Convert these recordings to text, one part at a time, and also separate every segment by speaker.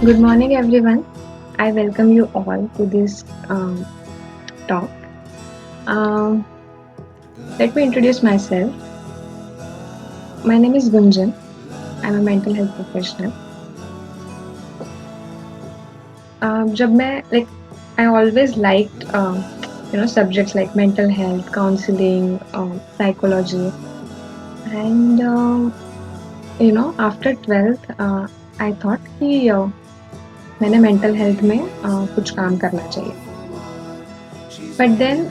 Speaker 1: Good morning, everyone. I welcome you all to this talk. Um, Let me introduce myself. My name is Gunjan. I'm a mental health professional. जब मैं I always liked subjects like mental health, counseling, psychology, and after 12th I thought कि मैंने mental health में कुछ काम करना चाहिए. But then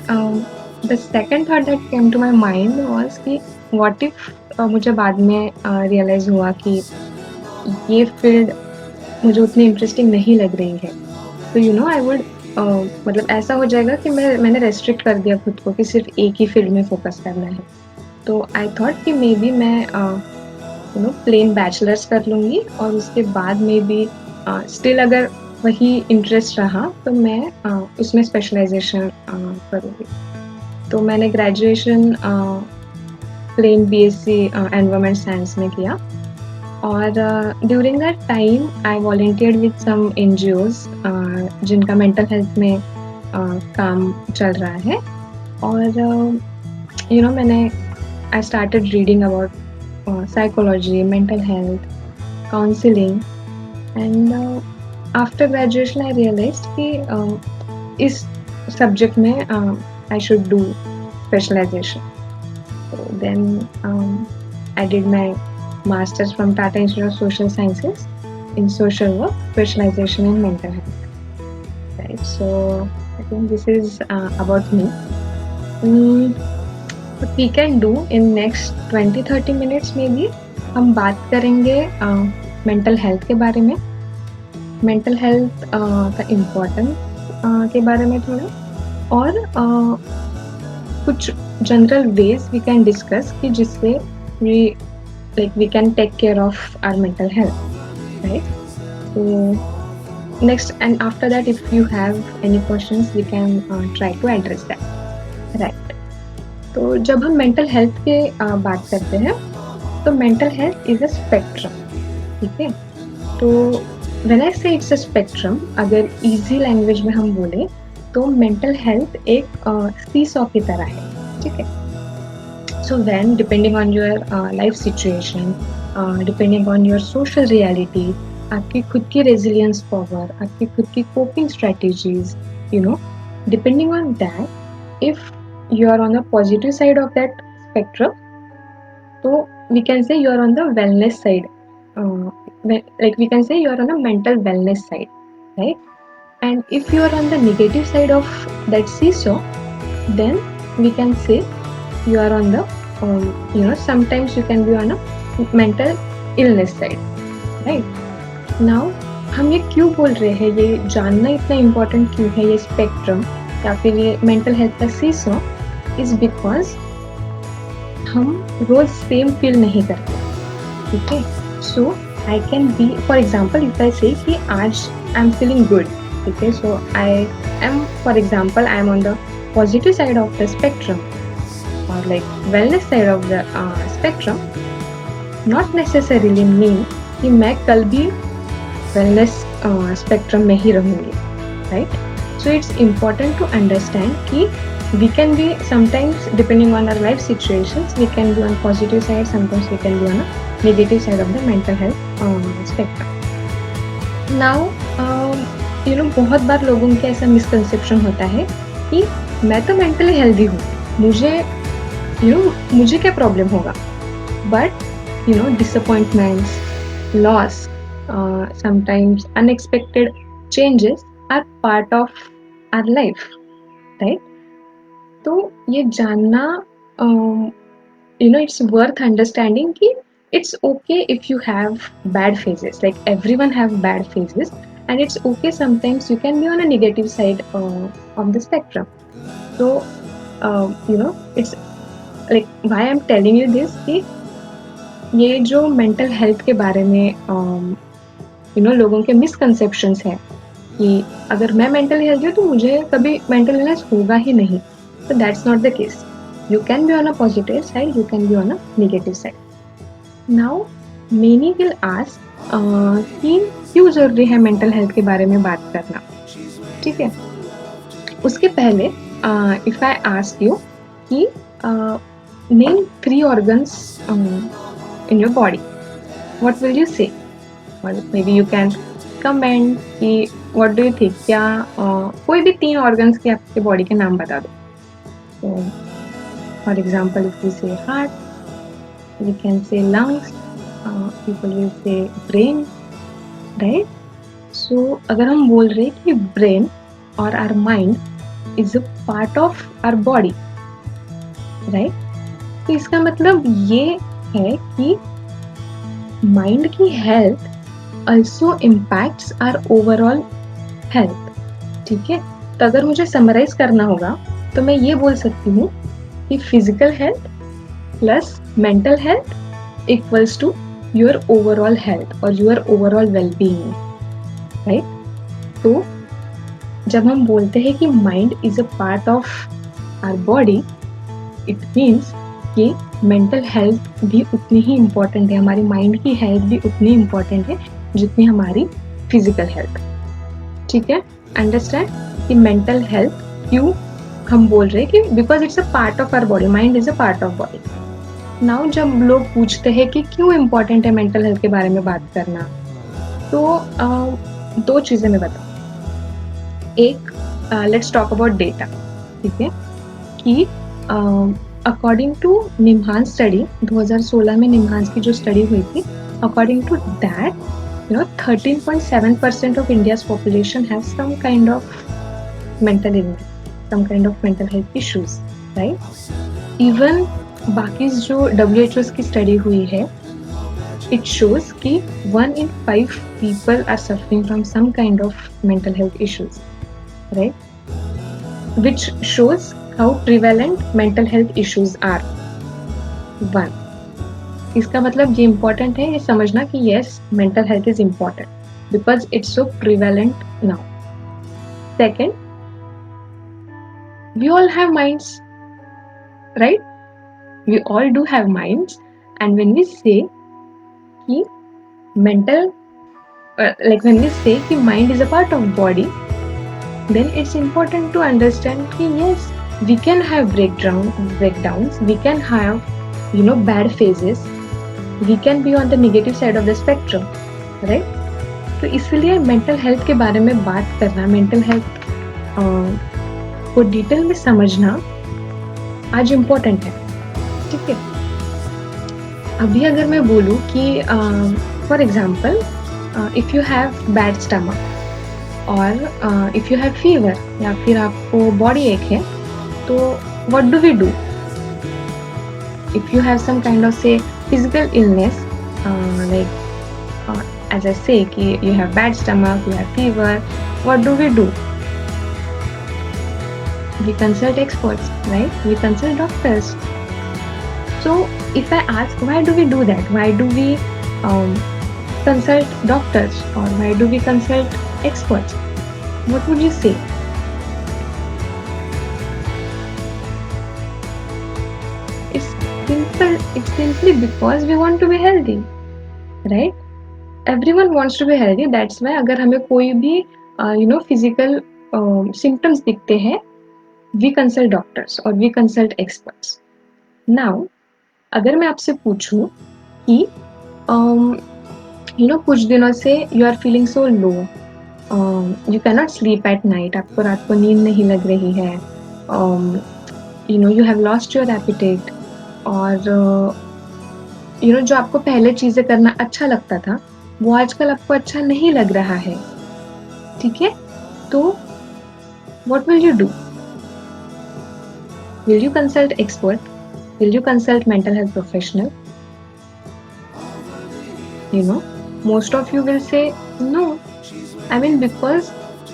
Speaker 1: the second thought that came to my mind was कि what if मुझे बाद में realize हुआ कि ये field मुझे उतनी interesting नहीं लग रही है. तो I would मतलब ऐसा हो जाएगा कि मैंने restrict कर दिया खुद को कि सिर्फ एक ही field में focus करना है. तो I thought कि maybe मैं plain bachelor's कर लूँगी और उसके बाद maybe still अगर वही इंटरेस्ट रहा तो मैं उसमें स्पेशलाइजेशन करूँगी. तो मैंने graduation plain BSc environment science में किया और during that time I volunteered with some NGOs जिनका मेंटल हेल्थ में काम चल रहा है और मैंने I started reading about psychology, mental health, counselling and after graduation I realised कि इस सब्जेक्ट में I should do specialization. So then I did my master's from Tata Institute of Social Sciences in social work, specialization in mental health. Right. So I think this is about me. What we can do in next 20-30 minutes maybe हम बात करेंगे mental health के बारे में, mental health का importance के बारे में थोड़ा और कुछ general ways we can discuss कि जिससे we can take care of our mental health, right? So next and after that if you have any questions we can try to address that, right? तो जब हम mental health के बात करते हैं तो mental health is a spectrum, ठीक है? तो व्हेन आई से इट्स अ स्पेक्ट्रम, अगर इजी लैंग्वेज में हम बोले तो मेंटल हेल्थ एक सीसॉ की तरह है, ठीक है? So when depending on your life situation, depending on your social reality, आपकी खुद की रेजिलियंस पावर, आपकी खुद की coping strategies, depending on that, if you are on the positive side of that spectrum तो we can say you are on the wellness side, like we can say you are on a mental wellness side, right? And if you are on the negative side of that seesaw, then we can say you are on the sometimes you can be on a mental illness side, right? Now हम ये क्यों बोल रहे हैं, ये जानना इतना important क्यों है, ये स्पेक्ट्रम या फिर ये मेंटल हेल्थ का सीसॉ इज बिकॉज हम रोज सेम फील नहीं करते, ठीक है? So I can be, for example if I say कि आज आई एम फीलिंग गुड, ठीक है? So I am, for example I am on the positive side of the spectrum और like wellness side of the spectrum, not necessarily mean कि मैं कल भी wellness spectrum में ही रहूँगी, right? So it's important to understand कि we can be sometimes, depending on our life situations, we can be on positive side, sometimes we can be on a negative side of the mental health spectrum. Now बहुत बार लोगों के ऐसा misconception होता है कि मैं तो मेंटली हेल्दी हूँ, मुझे क्या प्रॉब्लम होगा? But disappointments, loss, sometimes unexpected changes are part of our life, right? तो ये जानना it's worth understanding कि it's okay if you have bad phases, like everyone have bad phases, and it's okay sometimes you can be on a negative side of the spectrum. So it's like why I'm telling you this कि ये जो mental health के बारे में लोगों के misconceptions है कि अगर मैं मेंटली हेल्दी हूँ तो मुझे कभी मेंटल इलनेस होगा ही नहीं. So that's not the case. You can be on a positive side, you can be on a negative side. Now, many will ask कि क्यों ज़रूरी है मेंटल हेल्थ के बारे में बात करना, ठीक है? उसके पहले इफ आई आस्क यू कि name 3 organs in your body, what will you से? और may be you can comment कि व्हाट डू यू थिंक, क्या कोई भी 3 ऑर्गन्स के आपके बॉडी के नाम बता दो। तो फॉर एग्जांपल इफ यू से heart, we can say lungs, people will say brain, right? So अगर हम बोल रहे हैं कि brain और our mind is a part of our body, right? तो इसका मतलब ये है कि mind की health also impacts our overall health, ठीक है? तो अगर मुझे summarize करना होगा तो मैं ये बोल सकती हूँ कि physical health plus mental health equals to your overall health और your overall well-being, right? तो जब हम बोलते हैं कि mind is a part of our body, it means कि mental health भी उतनी ही important है, हमारी mind की health भी उतनी important है जितनी हमारी physical health, ठीक है? Understand कि mental health क्यों हम बोल रहे हैं कि because it's a part of our body, mind is a part of body. Now जब लोग पूछते हैं कि क्यों इम्पोर्टेंट है मेंटल हेल्थ के बारे में बात करना, तो 2 चीज़ें मैं बताऊँ। एक, लेट्स टॉक अबाउट डेटा, ठीक है? कि अकॉर्डिंग टू निम्हांस स्टडी, 2016 में निम्हांस की जो स्टडी हुई थी, according to that 13.7% of India's population have some kind of mental illness, some kind of mental health issues, right? Even बाकी जो WHO की स्टडी हुई है, इट शोज कि 1 in 5 people are suffering from some kind of mental health issues, right? Which shows how prevalent mental health issues are. 1. इसका मतलब ये important है ये समझना कि yes, mental health is important because it's so prevalent now. Second, we all have minds, right? We all do have minds, and when we say कि mental, like when we say कि mind is a part of body, then it's important to understand कि yes, we can have breakdowns, we can have bad phases, we can be on the negative side of the spectrum, right? तो इसलिए mental health के बारे में बात करना, mental health को detail में समझना आज इम्पोर्टेंट है, ठीक है? अभी अगर मैं बोलूँ कि for example if you have bad stomach और इफ़ यू हैव फीवर या फिर आपको बॉडी एक है, तो what do we do? If you have some kind of say physical illness, like as I say कि you have bad stomach, you have fever, what do we do? We consult experts, right? We consult doctors. So if I ask, why do we do that? Why do we consult doctors or why do we consult experts? What would you say? It's simple. It's simply because we want to be healthy, right? Everyone wants to be healthy. That's why अगर हमें कोई भी physical symptoms दिखते हैं, we consult doctors or we consult experts. Now, अगर मैं आपसे पूछूं कि कुछ दिनों से you are feeling so low, you cannot sleep at night, आपको रात को नींद नहीं लग रही है, you have lost your appetite, और जो आपको पहले चीज़ें करना अच्छा लगता था वो आजकल आपको अच्छा नहीं लग रहा है, ठीक है? तो what will you do? Will you consult expert? Will you consult mental health professional? Most of you will say no. I mean because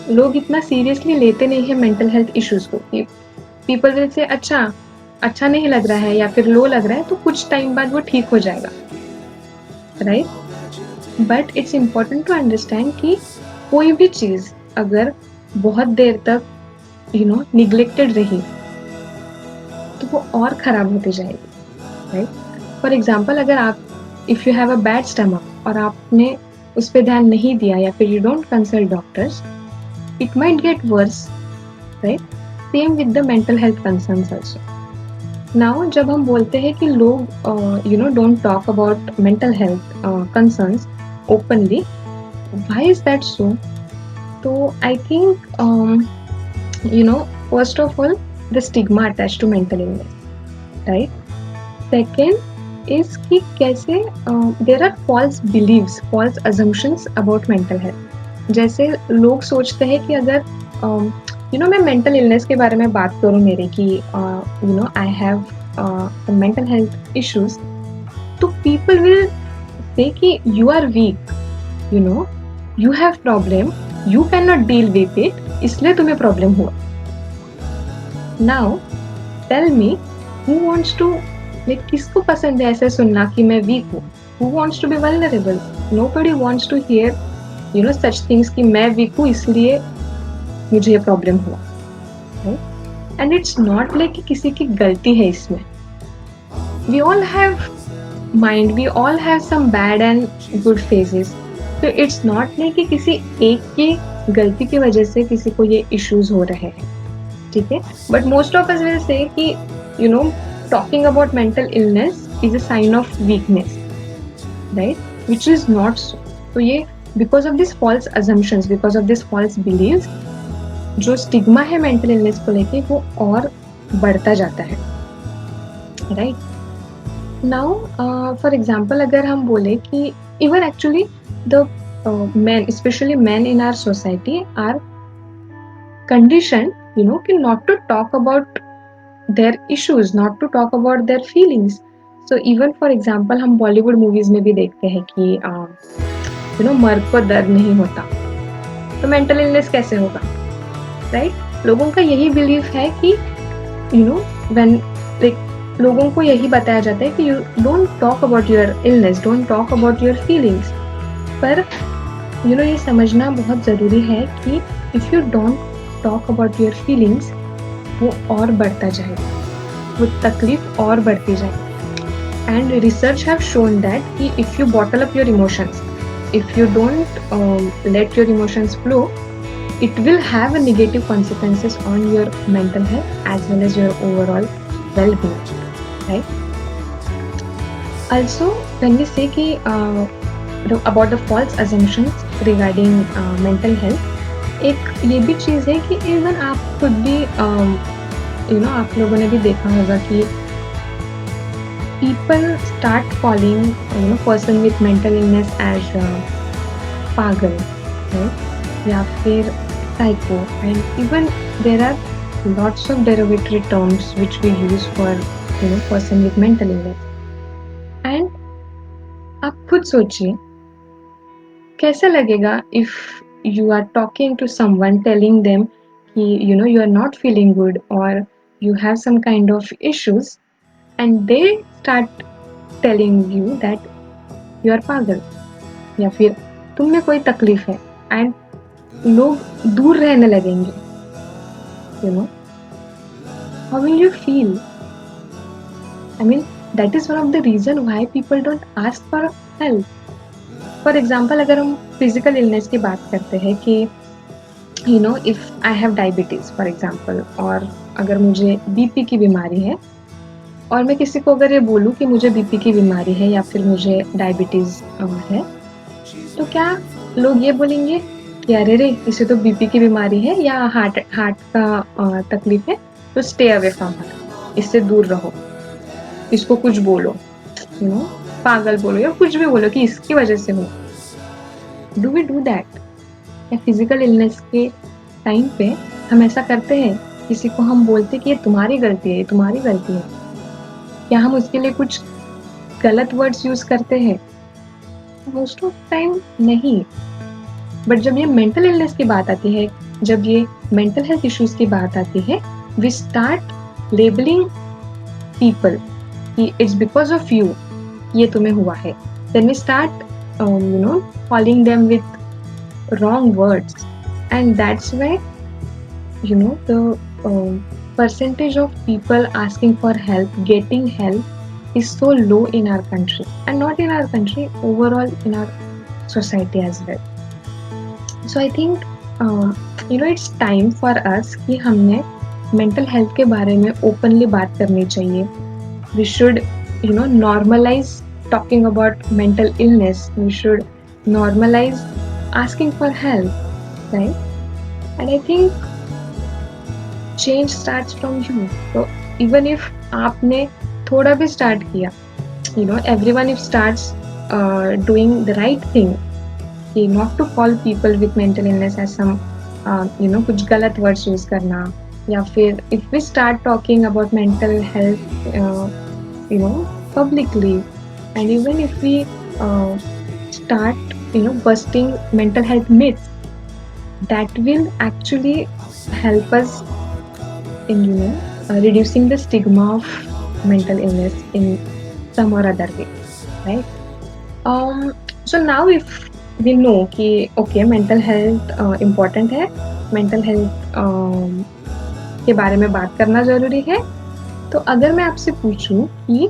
Speaker 1: लोग इतना seriously लेते नहीं हैं mental health issues को. People will say अच्छा नहीं लग रहा है या फिर लो लग रहा है तो कुछ टाइम बाद वो ठीक हो जाएगा, right? But it's important to understand कि कोई भी चीज़ अगर बहुत देर तक neglected रही तो वो और ख़राब होती जाएगी, राइट? फॉर एग्जाम्पल अगर आप if you have a bad stomach और आपने उस पे ध्यान नहीं दिया या फिर you don't consult doctors, it might get worse, right? Same with the mental health concerns also. Now जब हम बोलते हैं कि लोग don't talk about mental health concerns openly, why is that so? तो I think first of all, the stigma attached to mental illness, right? Second is कि कैसे there are false beliefs, false assumptions about mental health. जैसे लोग सोचते हैं कि अगर मैं मेंटल इलनेस के बारे में बात करूँ मेरे कि I have mental health issues, तो पीपल विल से कि you are weak, you have problem, you can not deal with it, इसलिए तुम्हें प्रॉब्लम हुआ. Now tell me, who wants to, like किसको पसंद है ऐसे सुनना कि मैं वीक हूँ? Who wants to be vulnerable? Nobody wants to hear such things कि मैं वीक हूँ इसलिए मुझे ये प्रॉब्लम हुआ, right? And it's not like कि किसी की गलती है इसमें. We all have mind, we all have some bad and good phases. तो इट्स नॉट लाइक कि किसी एक की गलती की वजह से किसी को ये इश्यूज हो रहे हैं, ठीक है? But most of us will say कि talking about mental illness is a sign of weakness, right? Which is not so. तो ये because of this false assumptions, because of this false beliefs, जो stigma है mental illness को लेके वो और बढ़ता जाता है, राइट? नाउ फॉर एग्जाम्पल अगर हम बोले कि even actually the men, especially men in our society, are conditioned कि not to talk about their issues, not to talk about their feelings. So even for example हम Bollywood movies में भी देखते हैं कि मर्द को दर्द नहीं होता, तो मेंटल इलनेस कैसे होगा, राइट? लोगों का यही बिलीफ है कि व्हेन लाइक लोगों को यही बताया जाता है कि you don't talk about your illness, don't talk about your feelings. पर ये समझना बहुत ज़रूरी है कि if you don't talk about your feelings, वो और बढ़ता जाएगा, वो तकलीफ और बढ़ती जाएगी. And research have shown that कि if you bottle up your emotions, if you don't let your emotions flow, it will have a negative consequences on your mental health as well as your overall well-being, right? Also, when we say कि about the false assumptions regarding mental health, एक ये भी चीज़ है कि even आप खुद भी आप लोगों ने भी देखा होगा कि people start calling person with mental illness as पागल, right? या फिर psycho, and even there are lots of derogatory terms which we use for person with mental illness. And आप खुद सोचिए कैसा लगेगा if you are talking to someone telling them कि you are not feeling good or you have some kind of issues and they start telling you that you are पागल या फिर तुम में कोई तकलीफ है, and लोग दूर रहने लगेंगे, how will you feel? I mean, that is one of the reason why people don't ask for help. For example, अगर हम physical illness की बात करते हैं कि if I have diabetes for example, और अगर मुझे BP की बीमारी है और मैं किसी को अगर ये बोलूँ कि मुझे BP की बीमारी है या फिर मुझे डायबिटीज़ है, तो क्या लोग ये बोलेंगे कि अरे रे इसे तो बीपी की बीमारी है या हार्ट का तकलीफ है, तो स्टे अवे फ्रॉम हर, इससे दूर रहो, इसको कुछ बोलो, पागल बोलो या कुछ भी बोलो कि इसकी वजह से हो. Do we do that? या फिजिकल इलनेस के टाइम पे हम ऐसा करते हैं? किसी को हम बोलते कि ये तुम्हारी गलती है, ये तुम्हारी गलती है, क्या हम उसके लिए कुछ गलत वर्ड्स यूज करते हैं? मोस्ट ऑफ टाइम नहीं. बट जब ये मेंटल इलनेस की बात आती है, जब ये मेंटल हेल्थ इश्यूज की बात आती है, वी स्टार्ट लेबलिंग पीपल कि इट्स बिकॉज ऑफ यू ये तुम्हें हुआ है. Then we start calling them with wrong words, and that's why the percentage of people asking for help, getting help is so low in our country, and not in our country, overall in our society as well. So I think it's time for us कि हमने mental health के बारे में openly बात करनी चाहिए. We should normalize talking about mental illness. We should normalize asking for help, right? And I think change starts from you. So even if आपने थोड़ा भी start किया, everyone if starts doing the right thing, not to call people with mental illness as some कुछ गलत words use करना, या फिर if we start talking about mental health publicly, and even if we start busting mental health myths, that will actually help us in reducing the stigma of mental illness in some or other way, right? So now if we know कि okay mental health important है, mental health के बारे में बात करना जरूरी है, तो अगर मैं आपसे पूछूं कि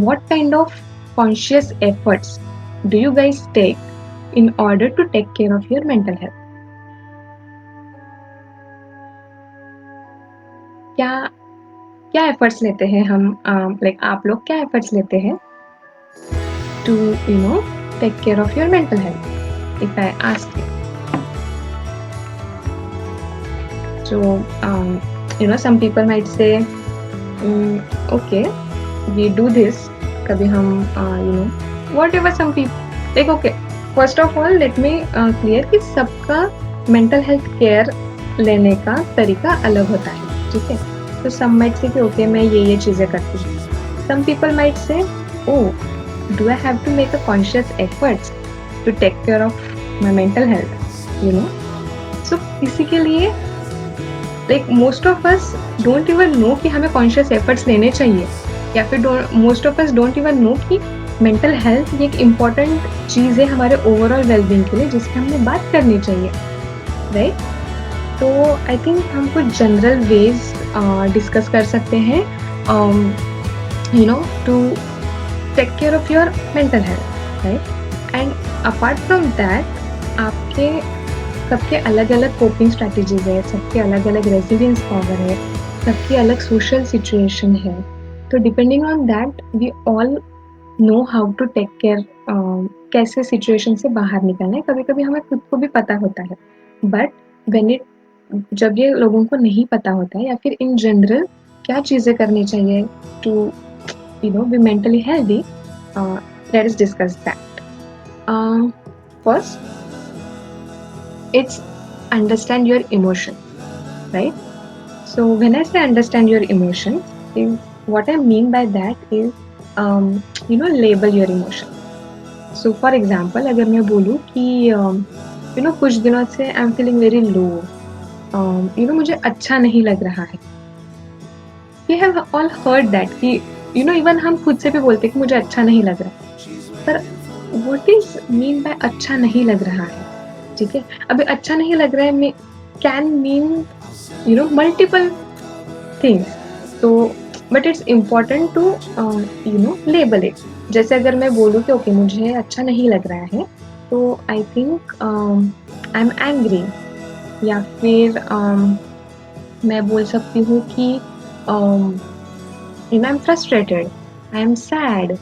Speaker 1: what kind of conscious efforts do you guys take in order to take care of your mental health? क्या efforts लेते हैं हम, like आप लोग क्या efforts लेते हैं to take care of your mental health, if I ask you? So some people might say okay we do this, कभी हम whatever some people like, okay first of all let me clear कि सबका mental health care लेने का तरीका अलग होता है, ठीक है? तो some might say कि okay मैं ये चीजें करती हूँ. Some people might say oh do I have to make a conscious efforts to take care of my mental health, so किसी के लिए like most of us don't even know कि हमें conscious efforts लेने चाहिए, या फिर most of us don't even know कि mental health ये एक important चीज़ है हमारे overall well-being के लिए, जिसकी हमें बात करनी चाहिए, right? तो I think हम कुछ general ways discuss कर सकते हैं to take care of your mental health, right? And apart from that आपके सबके अलग अलग कोपिंग स्ट्रैटेजीज है, सबके अलग अलग रेजिलियंस पावर है, सबकी अलग सोशल सिचुएशन है, तो depending on that we all know how to take care, कैसे सिचुएशन से बाहर निकलना है. कभी कभी हमें खुद को भी पता होता है, बट जब ये लोगों को नहीं पता होता है, या फिर इन जनरल क्या चीज़ें करनी चाहिए to be mentally healthy, let us discuss that. First it's understand your emotion, right? So when I say understand your emotions, what I mean by that is label your emotion. So for example अगर मैं बोलूँ कि कुछ दिनों से I'm feeling very low, मुझे अच्छा नहीं लग रहा है. We have all heard that कि even हम खुद से भी बोलते हैं कि मुझे अच्छा नहीं लग रहा, पर what is mean by अच्छा नहीं लग रहा है? ठीक है, अभी अच्छा नहीं लग रहा है कैन मीन मल्टीपल थिंग्स, तो but it's important to label it. जैसे अगर मैं बोलूँ कि ओके मुझे अच्छा नहीं लग रहा है, तो I think I am angry, या फिर मैं बोल सकती हूँ कि I am frustrated, I am sad,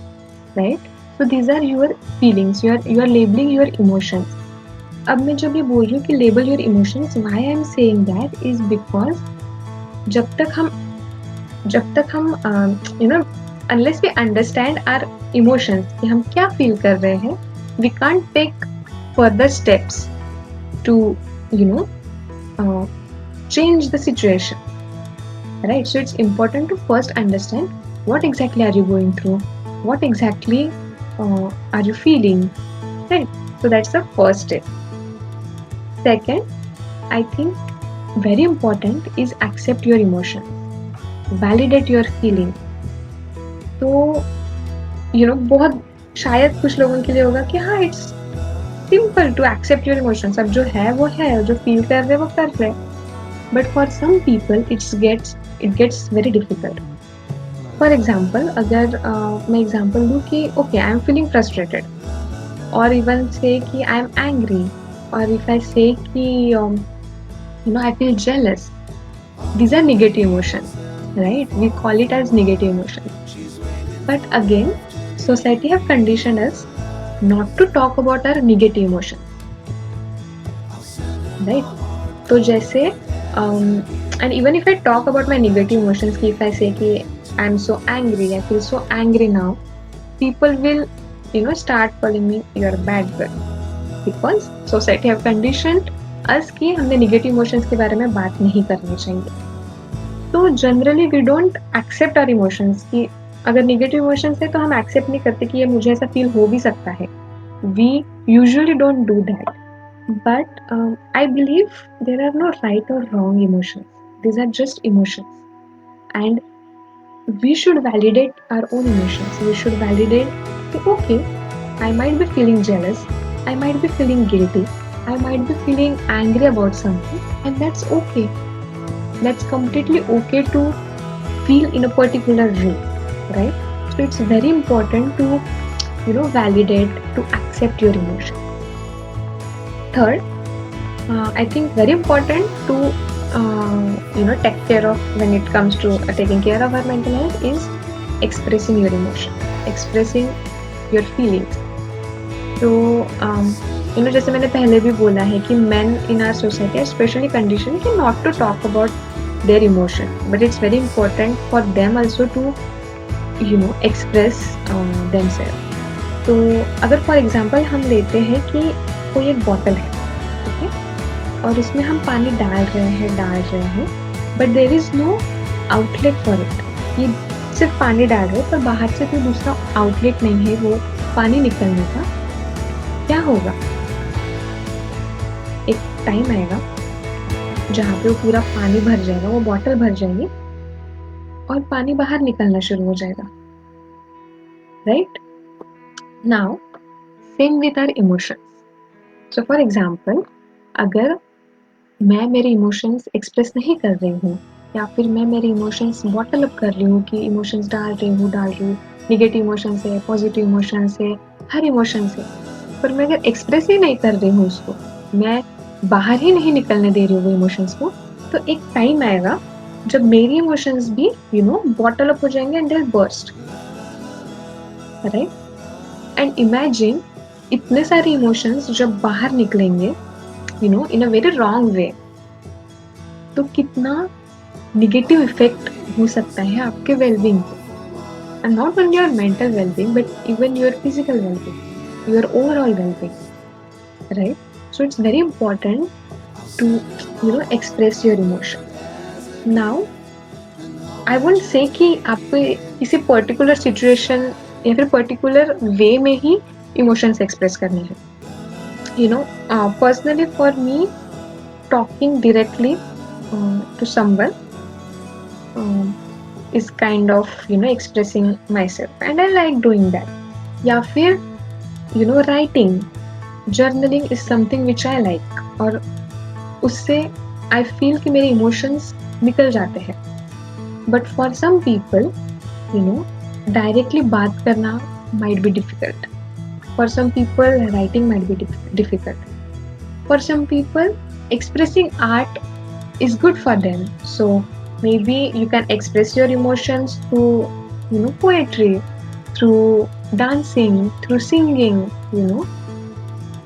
Speaker 1: right? So these are your feelings, you are labelling your emotions. अब मैं जब ये बोल रही हूँ कि label your emotions, why I am saying that is because जब तक हम unless we understand our emotions कि हम क्या फील कर रहे हैं, we can't take further steps to change the situation, right? So it's important to first understand what exactly are you going through, what exactly are you feeling, right? So that's the first step. Second, I think very important is accept your emotions, validate your feeling. तो बहुत शायद कुछ लोगों के लिए होगा कि हाँ it's simple to accept your emotions, अब जो है वो है, जो फील कर रहे वो कर रहे, but for some people it gets very difficult. For example अगर मैं एग्जाम्पल दूँ कि okay I am feeling frustrated, or even say कि I am angry, or if I say कि I feel jealous. These are negative emotions, right? We call it as negative emotions. But again, society have conditioned us not to talk about our negative emotions, right? तो जैसे and even if I talk about my negative emotions, कि if I say कि I'm so angry, I feel so angry now, people will start calling me you're a bad girl, because society have conditioned us कि हमने negative emotions के बारे में बात नहीं करनी चाहिए. तो generally we don't accept our emotions कि अगर नेगेटिव इमोशंस है तो हम एक्सेप्ट नहीं करते कि ये मुझे ऐसा फील हो भी सकता है. We usually don't do that. But I believe there are no right or wrong emotions. These are just emotions. And we should validate our own emotions. We should validate, okay, I might be feeling jealous. I might be feeling guilty. I might be feeling angry about something. And that's okay. That's completely okay to feel in a particular way, right? So it's very important to, validate, to accept your emotion. Third, I think very important to take care of when it comes to taking care of our mental health is expressing your emotion, expressing your feelings. So जैसे मैंने पहले भी बोला है कि men in our society are specially conditioned कि not to talk about their emotion, but it's very important for them also to express themselves. तो अगर फॉर एग्जांपल हम लेते हैं कि कोई एक बॉटल है, ठीक है, और इसमें हम पानी डाल रहे हैं but there is no outlet for it. ये सिर्फ पानी डाल रहे हैं पर बाहर से कोई दूसरा आउटलेट नहीं है वो पानी निकलने का. क्या होगा? एक टाइम आएगा जहाँ पे वो पूरा पानी भर जाएगा, वो बॉटल भर जाएगी और पानी बाहर निकलना शुरू हो जाएगा, right? Now same with our emotions. So for example, अगर मैं मेरे इमोशंस एक्सप्रेस नहीं कर रही हूँ या फिर मैं मेरे इमोशंस बॉटल अप कर रही हूँ कि इमोशंस डाल रही हूँ, नेगेटिव इमोशंस है, पॉजिटिव इमोशंस है, हर इमोशंस है, पर मैं अगर एक्सप्रेस ही नहीं कर रही हूँ उसको, मैं बाहर ही नहीं निकलने दे रही हूँ वो इमोशंस को, तो एक टाइम आएगा जब मेरी इमोशंस भी बॉटल अप हो जाएंगे and they burst, right? And imagine इतने सारे इमोशंस जब बाहर निकलेंगे इन अ वेरी रॉन्ग वे, तो कितना नेगेटिव इफेक्ट हो सकता है आपके वेलबींग पे. And not only your mental wellbeing but even your physical wellbeing, your overall well-being, right? So it's very important to express your emotion. Now I won't say कि आपको किसी पर्टिकुलर सिचुएशन या फिर पर्टिकुलर वे में ही emotions express करने हैं. Personally for me, talking directly to someone is kind of expressing myself, and I like doing that. या फिर writing, journaling is something which I like, और उससे I feel कि मेरे emotions निकल जाते हैं. But for some people, directly बात करना might be difficult. For some people, writing might be difficult. For some people, expressing art is good for them. So maybe you can express your emotions through poetry, through dancing, through singing,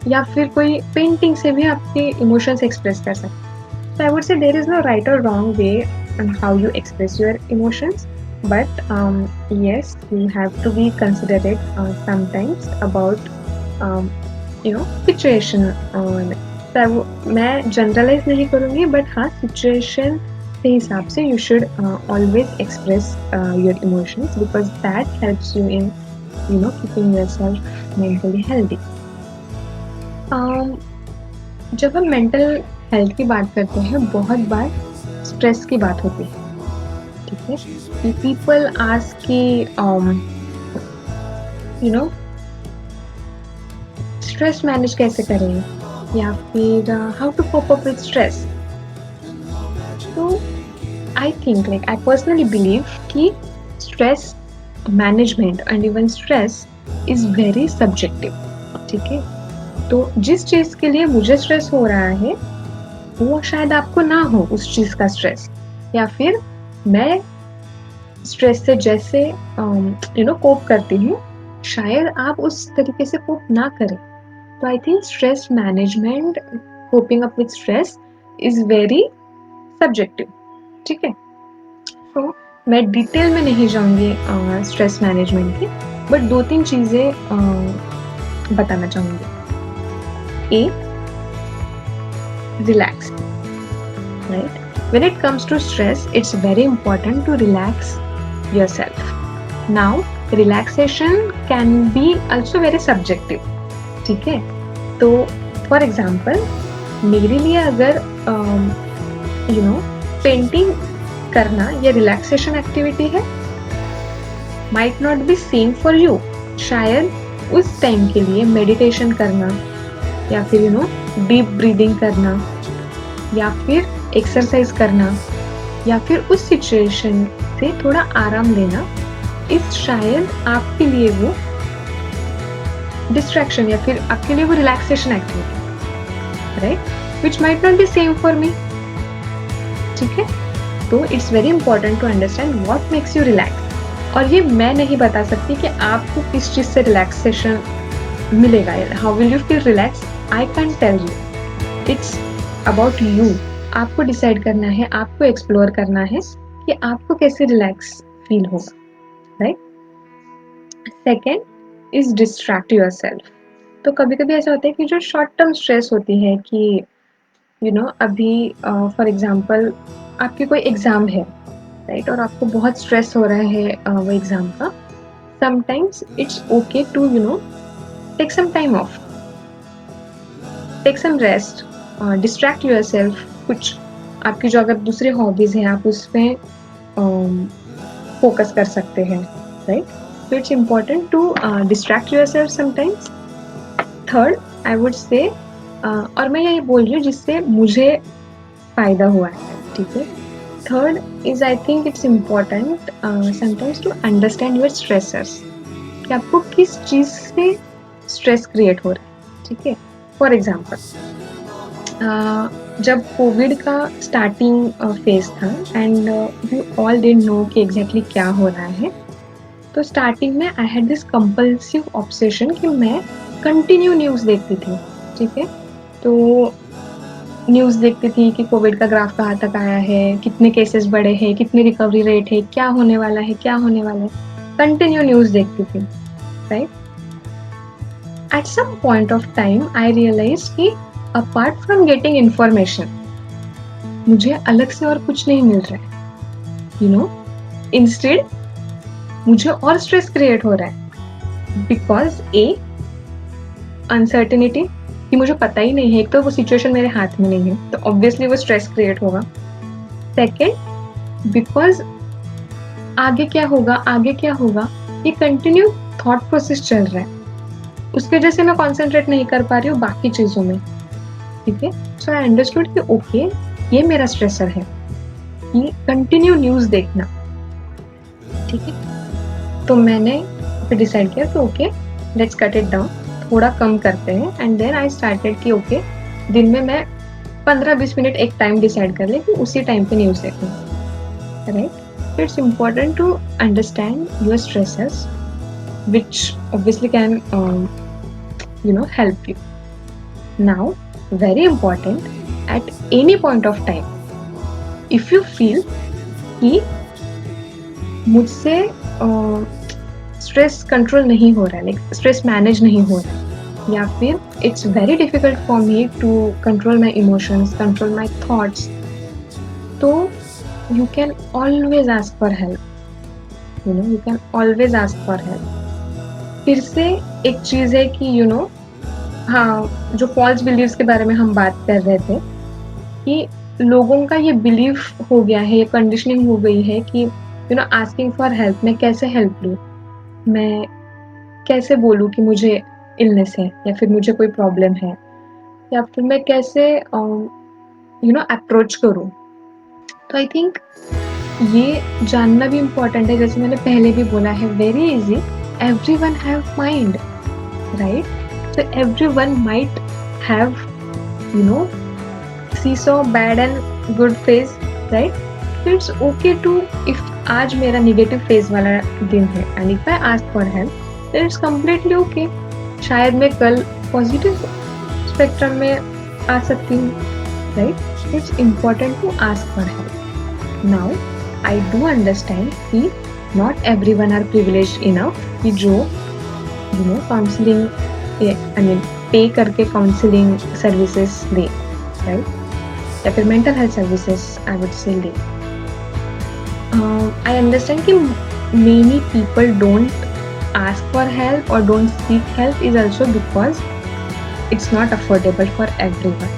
Speaker 1: या फिर कोई painting से भी आपके emotions express कर सकते. So I would say there is no right or wrong way on how you express your emotions, but yes, you have to be considerate sometimes about situation. मैं generalise नहीं करूँगी, but हाँ, situation के हिसाब से you should always express your emotions, because that helps you in keeping yourself mentally healthy. जब हम mental health की बात करते हैं, बहुत बार स्ट्रेस की बात होती है, ठीक है? पीपल आस्क कि स्ट्रेस मैनेज कैसे करें, या फिर how to cope up with stress. तो I think, like I personally believe कि stress management and even stress is very subjective. ठीक है? तो जिस चीज़ के लिए मुझे स्ट्रेस हो रहा है, वो शायद आपको ना हो उस चीज़ का स्ट्रेस, या फिर मैं स्ट्रेस से जैसे कोप करती हूँ, शायद आप उस तरीके से कोप ना करें। तो I think stress management, coping up with stress is very subjective, ठीक है? तो मैं डिटेल में नहीं जाऊँगी स्ट्रेस मैनेजमेंट की, बट 2-3 चीज़ें बताना चाहूँगी। ए, relax, right? When it comes to stress, it's very important to relax yourself. Now, relaxation can be also very subjective, ठीक है? तो फॉर एग्जाम्पल मेरे लिए अगर पेंटिंग करना ये रिलैक्सेशन एक्टिविटी है, might not be same for you. शायद उस टाइम के लिए मेडिटेशन करना, या फिर डीप ब्रीदिंग करना, या फिर एक्सरसाइज करना, या फिर उस सिचुएशन से थोड़ा आराम लेना, इस शायद आपके लिए वो डिस्ट्रैक्शन या फिर आपके लिए वो relaxation activity, right? Which might not be same for me, ठीक है? तो it's very important to understand what makes you relax. और ये मैं नहीं बता सकती कि आपको किस चीज़ से रिलैक्सेशन मिलेगा, how will you feel relax, I can tell you. It's about you. आपको डिसाइड करना है, आपको एक्सप्लोर करना है कि आपको कैसे रिलैक्स फील होगा, right? Second is distract yourself. तो कभी कभी ऐसा होता है कि जो शॉर्ट टर्म स्ट्रेस होती है कि अभी फॉर एग्जांपल आपकी कोई एग्जाम है, राइट? और आपको बहुत स्ट्रेस हो रहा है वो एग्जाम का। Sometimes it's okay to take some time off, take some rest, distract yourself. कुछ आपकी जो अगर दूसरी हॉबीज हैं आप उस पर फोकस कर सकते हैं, right? So it's important to distract yourself sometimes. Third, I would say, और मैं ये बोल रही हूँ जिससे मुझे फायदा हुआ है, ठीक है? Third is I think it's important sometimes to understand your stressors, कि आपको किस चीज़ से स्ट्रेस क्रिएट हो रहा है, ठीक है? फॉर एग्जाम्पल जब कोविड का स्टार्टिंग फेज था and we all didn't know कि एग्जैक्टली क्या हो रहा है, तो स्टार्टिंग में I had this compulsive obsession कि मैं कंटिन्यू न्यूज़ देखती थी, ठीक है? तो न्यूज़ देखती थी कि कोविड का ग्राफ कहाँ तक आया है, कितने केसेस बढ़े हैं, कितनी रिकवरी रेट है, क्या होने वाला है, क्या होने वाला है। कंटिन्यू न्यूज़ देखती थी, right? At some point of time I realise कि अपार्ट फ्रॉम गेटिंग इन्फॉर्मेशन मुझे अलग से और कुछ नहीं मिल रहा है, इंस्टेड मुझे और स्ट्रेस क्रिएट हो रहा है। बिकॉज अनसर्टेनिटी, कि मुझे पता ही नहीं है, एक तो वो सिचुएशन मेरे हाथ में नहीं है, तो ऑब्वियसली वो स्ट्रेस क्रिएट होगा। सेकेंड, बिकॉज आगे क्या होगा, आगे क्या होगा, ये कंटिन्यू थॉट प्रोसेस चल रहा है, उसकी वजह से मैं कॉन्सेंट्रेट नहीं कर पा रही हूँ बाकी चीज़ों में, ठीक है? सो आई अंडरस्टूड कि ओके, ये मेरा स्ट्रेसर है, कि कंटिन्यू न्यूज़ देखना, ठीक है? तो मैंने फिर डिसाइड किया कि okay, let's cut it down, थोड़ा कम करते हैं। एंड देन आई स्टार्टेड कि ओके, दिन में मैं 15-20 मिनट एक टाइम डिसाइड कर ले कि उसी टाइम पे न्यूज़ देखूँ, right? It's important to understand your stresses which obviously can help you. Now, very important, at any point of time, if you feel कि मुझसे स्ट्रेस कंट्रोल नहीं हो रहा है, लाइक स्ट्रेस मैनेज नहीं हो रहा है, या फिर it's very difficult for me to control my emotions, control my thoughts, तो you can always ask for help, you can always ask for help. फिर से एक चीज़ है कि हाँ, जो फॉल्स बिलीव्स के बारे में हम बात कर रहे थे, कि लोगों का ये बिलीफ हो गया है, ये कंडीशनिंग हो गई है कि आस्किंग फॉर हेल्प, मैं कैसे हेल्प लूँ, मैं कैसे बोलूँ कि मुझे इलनेस है, या फिर मुझे कोई प्रॉब्लम है, या फिर मैं कैसे अप्रोच करूँ। तो आई थिंक ये जानना भी इम्पॉर्टेंट है। जैसे मैंने पहले भी बोला है, very easy, everyone have mind, right? So everyone might have, seesaw bad and good phase, right? So it's okay to, if आज मेरा negative phase वाला दिन है and if I ask for help, then it's completely okay. शायद मैं कल positive spectrum में आ सकती हूँ, right? It's important to ask for help. Now, I do understand कि not everyone are privileged enough कि जो counseling, I mean पे करके counseling services दे, right? या फिर mental health services I would say ले. I understand कि many people don't ask for help or don't seek help is also because it's not affordable for everyone,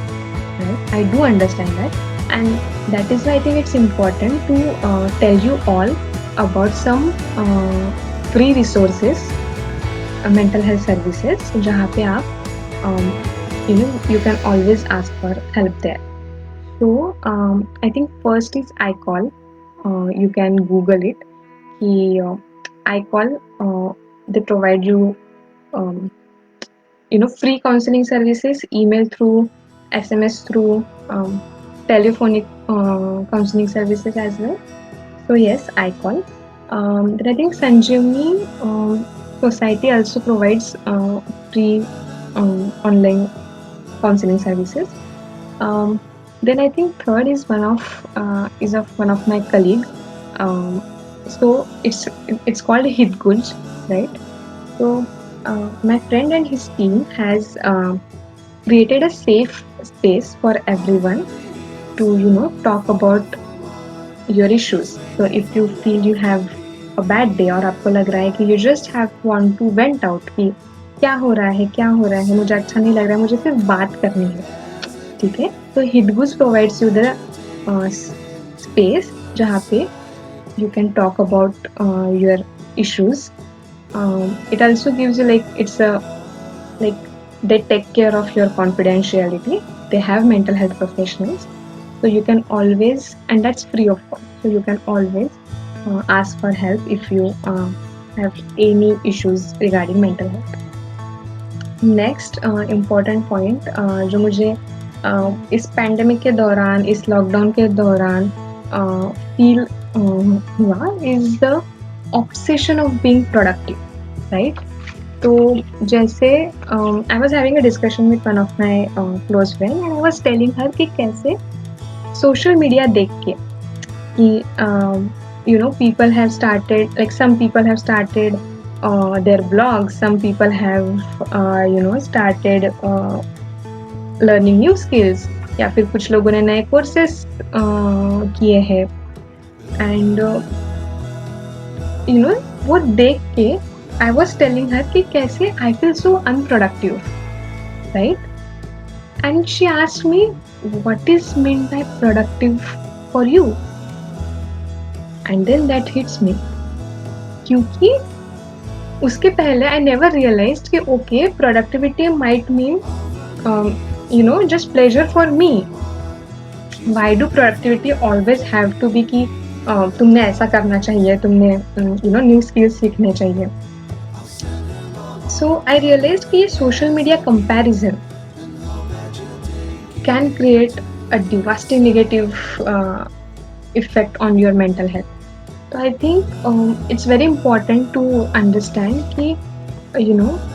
Speaker 1: right? I do understand that, and that is why I think it's important to tell you all about some free resources, mental health services जहाँ पे आप you can always ask for help there. So I think first is iCall. You can Google it. iCall, they provide you free counseling services, email through, SMS through, telephonic counseling services as well. So yes, iCall. Then I think Sanjeevani Society also provides free online counseling services. Then I think third is one of my colleague. So it's called Hitguj, right? So my friend and his team has created a safe space for everyone to talk about your issues. So if you feel you have a bad day और आपको लग रहा है कि you just have want to vent out कि क्या हो रहा है, मुझे अच्छा नहीं लग रहा है, मुझे सिर्फ बात करनी है, ठीक है? तो Hitguj provides you the space जहाँ पे you can talk about your issues. It also gives you they take care of your confidentiality. They have mental health professionals, so you can always, and that's free of cost. So you can always ask for help if you have any issues regarding mental health. Next important point जो मुझे इस pandemic के दौरान, इस lockdown के दौरान feel हुआ is the obsession of being productive, right? तो जैसे I was having a discussion with one of my close friend and I was telling her कि कैसे सोशल मीडिया देख के कि people have started, like some people have started their blogs, some people have started learning new skills, या फिर कुछ लोगों ने नए कोर्सेस किए हैं, एंड वो देख के आई वॉज टेलिंग हर कि कैसे I feel so unproductive, right? And she asked me what is mean by productive for you, and then that hits me, क्योंकि उसके पहले आई नेवर रियलाइज्ड कि okay productivity might mean just pleasure for me. Why do productivity always have to be कि तुमने ऐसा करना चाहिए, तुमने new skills सीखने चाहिए? So I realized कि social media comparison can create a devastating negative effect on your mental health. So I think it's very important to understand कि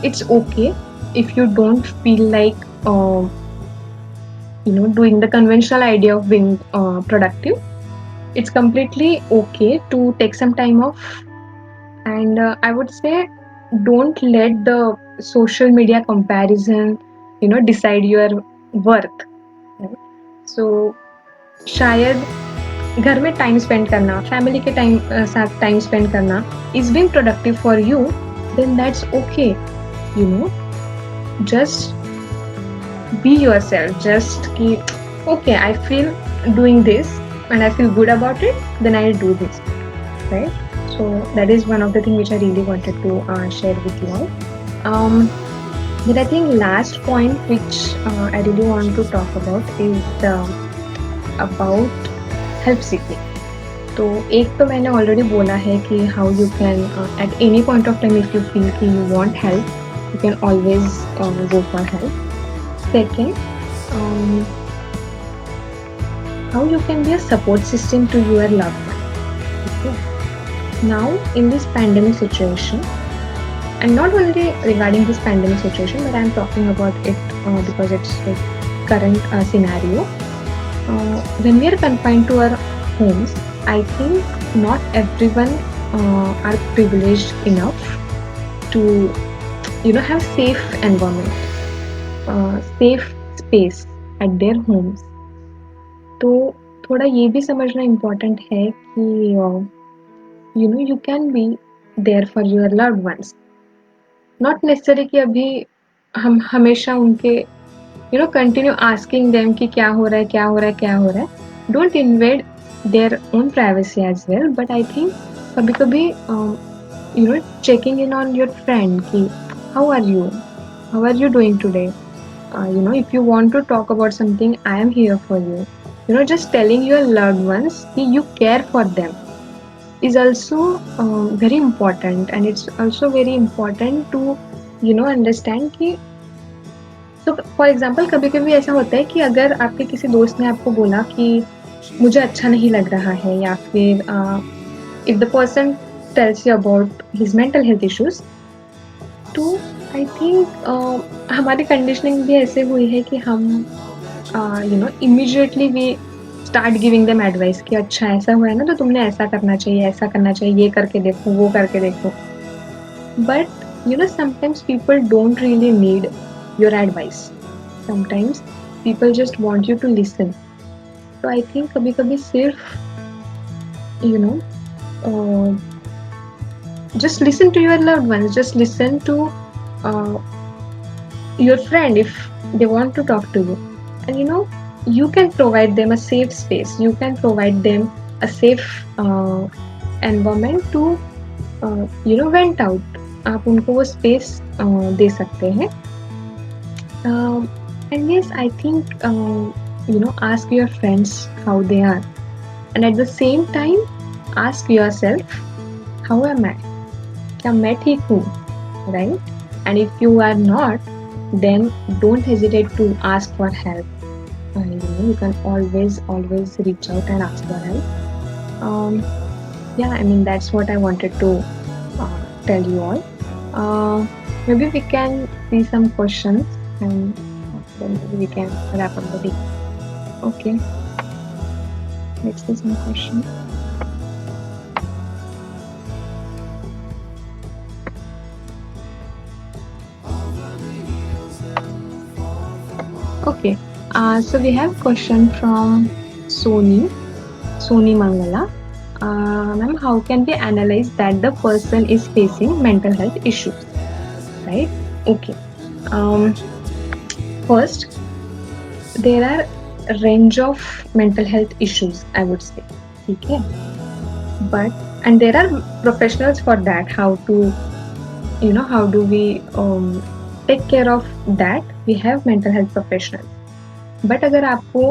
Speaker 1: it's okay if you don't feel like doing the conventional idea of being productive. It's completely okay to take some time off, and I would say don't let the social media comparison decide your worth, right? So शायद घर में time spend करना, family के साथ time spend करना is being productive for you, then that's okay. Just be yourself, just keep okay, I feel doing this and I feel good about it, then I'll do this, right? So that is one of the things which I really wanted to share with you all. Then I think last point which I really want to talk about is about help seeking. तो एक तो मैंने already बोला है कि how you can at any point of time if you feel कि you want help, you can always go for help. Second, um, how you can be a support system to your loved one. Okay. Now, in this pandemic situation, and not only regarding this pandemic situation, but I'm talking about it because it's like current scenario. When we are confined to our homes, I think not everyone are privileged enough to have safe environment, safe space at their homes. तो थोड़ा ये भी समझना important है कि you can be there for your loved ones. Not necessary कि अभी हम हमेशा उनके continue asking them कि क्या हो रहा है, क्या हो रहा है, क्या हो रहा है. Don't invade their own privacy as well. But I think कभी-कभी checking in on your friend कि how are you? How are you doing today? If you want to talk about something, I am here for you. Just telling your loved ones that you care for them is also very important, and it's also very important to understand कि तो for example कभी कभी ऐसा होता है कि अगर आपके किसी दोस्त ने आपको बोला कि मुझे अच्छा नहीं लग रहा है, या फिर if the person tells you about his mental health issues, तो आई थिंक हमारी कंडीशनिंग भी ऐसे हुई है कि हम immediately we start giving them advice कि अच्छा ऐसा हुआ है ना, तो तुमने ऐसा करना चाहिए, ऐसा करना चाहिए, ये करके देखो, वो करके देखो. But sometimes people don't really need your advice. Sometimes people just want you to listen. So I think कभी-कभी सिर्फ just listen to your loved ones. Just listen to uh, your friend if they want to talk to you. And you can provide them a safe space. You can provide them a safe environment to vent out. आप उनको वो space दे सकते हैं. And yes, I think ask your friends how they are, and at the same time ask yourself, how am I? क्या मैं ठीक हूँ, right? And if you are not, then don't hesitate to ask for help. You can always reach out and ask for help. Yeah, I mean that's what I wanted to tell you all. Maybe we can see some questions, and then we can wrap up the day. Okay, let's see some questions. Okay, so we have question from Soni Mangala. Ma'am, how can we analyze that the person is facing mental health issues, right? Okay. First, there are a range of mental health issues, I would say. Okay. And there are professionals for that. How do we take care of that? We have mental health professionals. But अगर आपको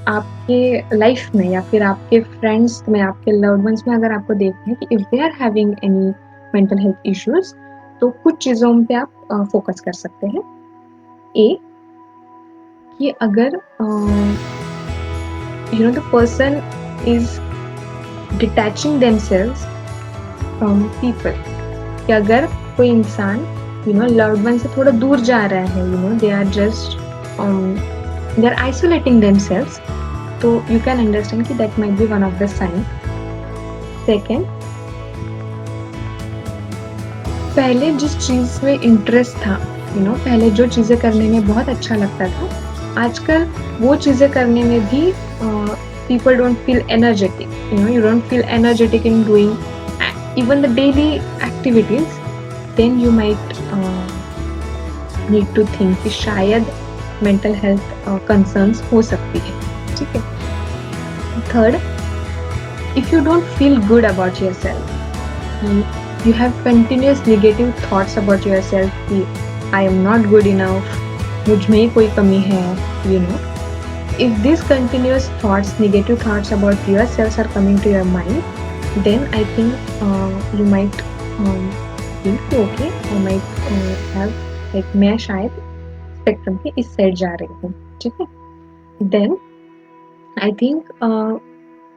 Speaker 1: आपके life में या फिर आपके friends में, आपके loved ones में अगर आपको देखना है कि if they are having any mental health issues, तो कुछ चीज़ों पे आप फोकस कर सकते हैं. ए कि अगर the person is detaching themselves from people, कि अगर कोई इंसान लव्ड वन से थोड़ा दूर जा रहा है, they are just they are isolating themselves, so you can understand कि that might be one of the sign. Second, पहले जिस चीज़ में इंटरेस्ट था, पहले जो चीज़ें करने में बहुत अच्छा लगता था, आजकल वो चीज़ें करने में भी people don't feel energetic. You don't feel energetic in doing even the daily activities. Then you might need to think कि शायद मेंटल हेल्थ कंसर्न्स हो सकती है. ठीक है. Third, if you don't feel good about yourself, you have continuous negative thoughts about yourself कि I am not good enough, मुझ में ही कोई कमी है, if this continuous thoughts, negative thoughts about yourself are coming to your mind, then I think you might think okay, I might have like मैं शायद spectrum के इस साइड जा रही हूँ, ठीक है। Then I think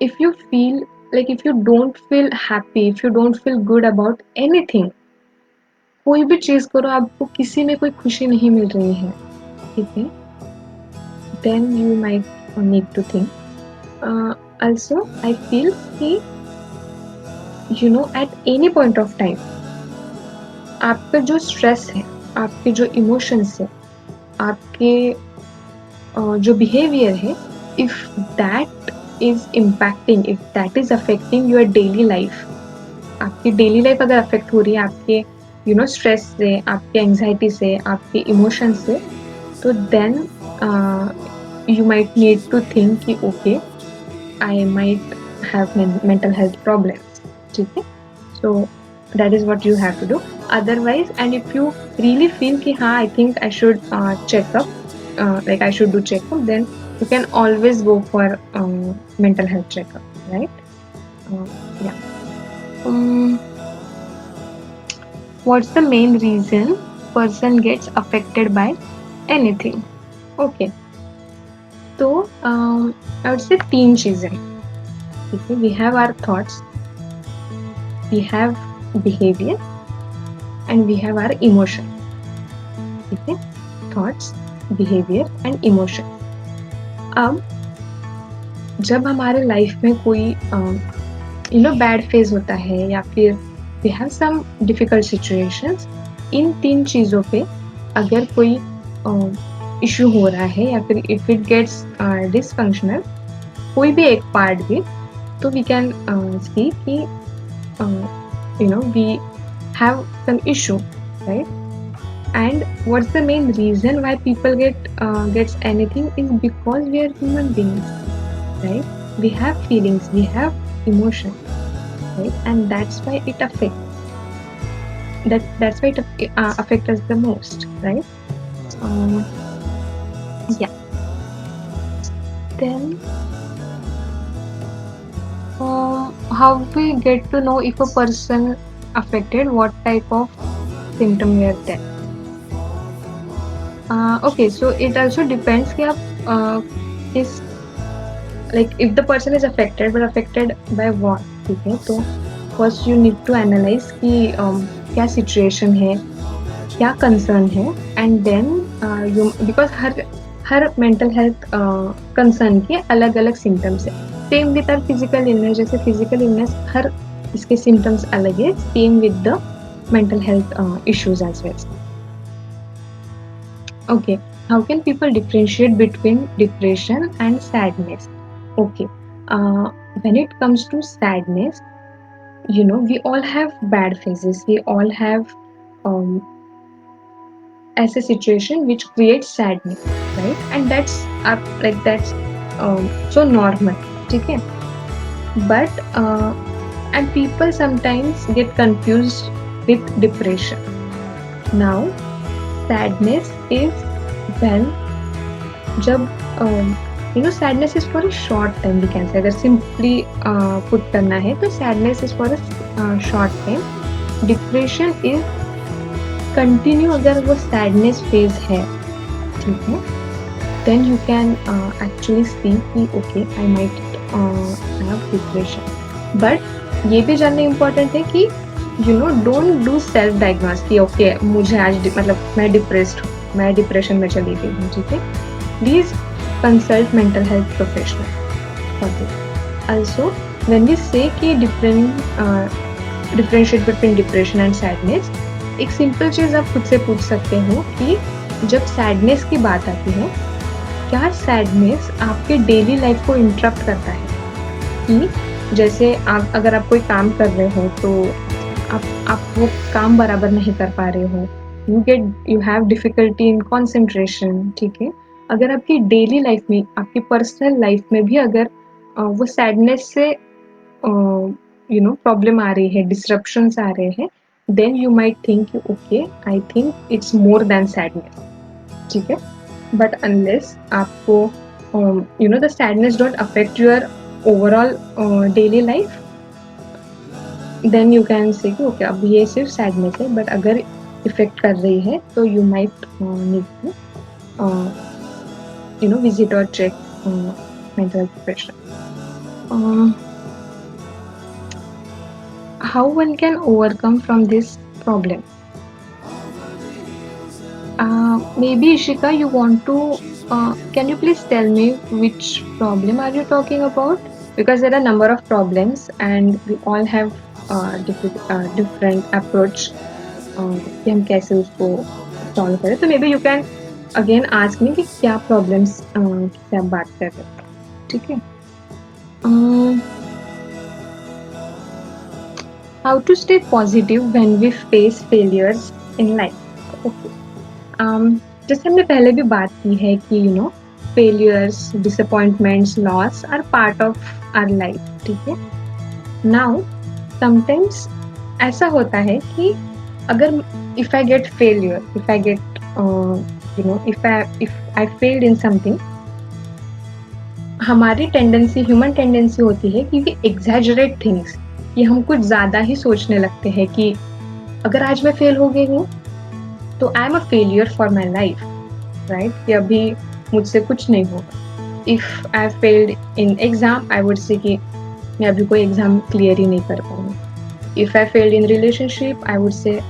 Speaker 1: if you feel like if you don't feel happy, if you don't feel good about anything, कोई भी चीज करो आपको किसी में कोई खुशी नहीं मिल रही है, ठीक है, then you might need to think. Also I feel कि at any point of time आपका जो स्ट्रेस है, आपके जो इमोशंस है, आपके जो बिहेवियर है, if that is impacting, if that is affecting your daily life, आपकी डेली लाइफ अगर अफेक्ट हो रही है आपके स्ट्रेस से, आपके एंजाइटी से, आपके इमोशन से, तो then you might need to think कि okay I might have mental health problems, ठीक है। So that is what you have to do. Otherwise and if you really feel कि हाँ I think I should checkup, like I should do checkup, then you can always go for mental health checkup, right? Yeah. What's the main reason person gets affected by anything? Okay. तो I would say 3 चीजें, ठीक है। We have our thoughts, we have behavior, and we have our emotion, ठीक है। Thoughts, behaviour and emotion. अब जब हमारे life में कोई बैड फेज होता है या फिर we have some difficult situations, इन 3 चीज़ों पे अगर कोई इशू हो रहा है या फिर इफ इट गेट्स डिसफंक्शनल, कोई भी एक पार्ट भी, तो वी कैन सी कि we have some issue, right? And what's the main reason why people gets anything is because we are human beings, right? We have feelings, we have emotion, right? And that's why it affects. That's why it affects us the most, right? Yeah. Then how we get to know if a person affected, what type of symptom we are there. Okay, so it also depends कि आप is like if the person is affected, but affected by what, ठीक है। तो first you need to analyze कि क्या situation है, क्या concern है, and then you because her mental health concern के अलग अलग symptoms है। Same with our physical illness, जैसे physical illness हर इसके symptoms अलग है, same with the mental health issues as well. Okay, how can people differentiate between depression and sadness? Okay, when it comes to sadness, we all have bad phases. We all have as a situation which creates sadness, right? And that's so normal, okay? But and people sometimes get confused with depression. Now, sadness is when जब sadness is for a short time, we can say, अगर simply put करना है तो sadness is for a short time. Depression is continue अगर वो sadness phase है, ठीक है, then you can actually see कि okay I might have depression. But ये भी जानना important है कि don't do self diagnose कि ओके मुझे आज मतलब मैं डिप्रेस्ड हूँ, मैं डिप्रेशन में चली गई हूँ, ठीक है। Please consult mental health professional for this. Also when we say कि differentiate between depression and sadness, एक सिंपल चीज़ आप खुद से पूछ सकते हो कि जब सैडनेस की बात आती है, क्या सैडनेस आपके डेली लाइफ को इंटरप्ट करता है? कि जैसे अगर आप कोई काम कर रहे हो तो आप वो काम बराबर नहीं कर पा रहे हो, you have difficulty in concentration, ठीक है। अगर आपकी डेली लाइफ में, आपकी पर्सनल लाइफ में भी अगर वो सैडनेस से प्रॉब्लम आ रही है, डिसरप्शंस आ रहे हैं, then you might think okay I think it's more than sadness, ठीक है। बट अनलेस आपको the sadness don't affect your overall daily life, then you can say कि ओके अब ये सिर्फ सैडनेस है। बट अगर इफेक्ट कर रही है, तो you might need to visit or check mental health professional. How one can overcome from this problem? Maybe Ishika, you want to can you please tell me which problem are you talking about? Because there are a number of problems and we all have different approach कि हम कैसे उसको solve करें. तो maybe you can again ask me कि क्या problems से आप बात कर रहे हैं. ठीक है. How to stay positive when we face failures in life? Okay. जैसे हमने पहले भी बात की है कि failures, disappointments, loss are part of our life. ठीक है. Now sometimes ऐसा होता है कि अगर if I get failure, if I get if I failed in something, हमारी ह्यूमन टेंडेंसी होती है कि we exaggerate things, कि हम कुछ ज़्यादा ही सोचने लगते हैं कि अगर आज मैं फेल हो गई हूँ तो I am a failure for my life, right, कि अभी मुझसे कुछ नहीं होगा. If I failed in exam I would say कि मैं अभी कोई एग्जाम क्लियर ही नहीं कर पाऊंगी. If I failed in relationship I would से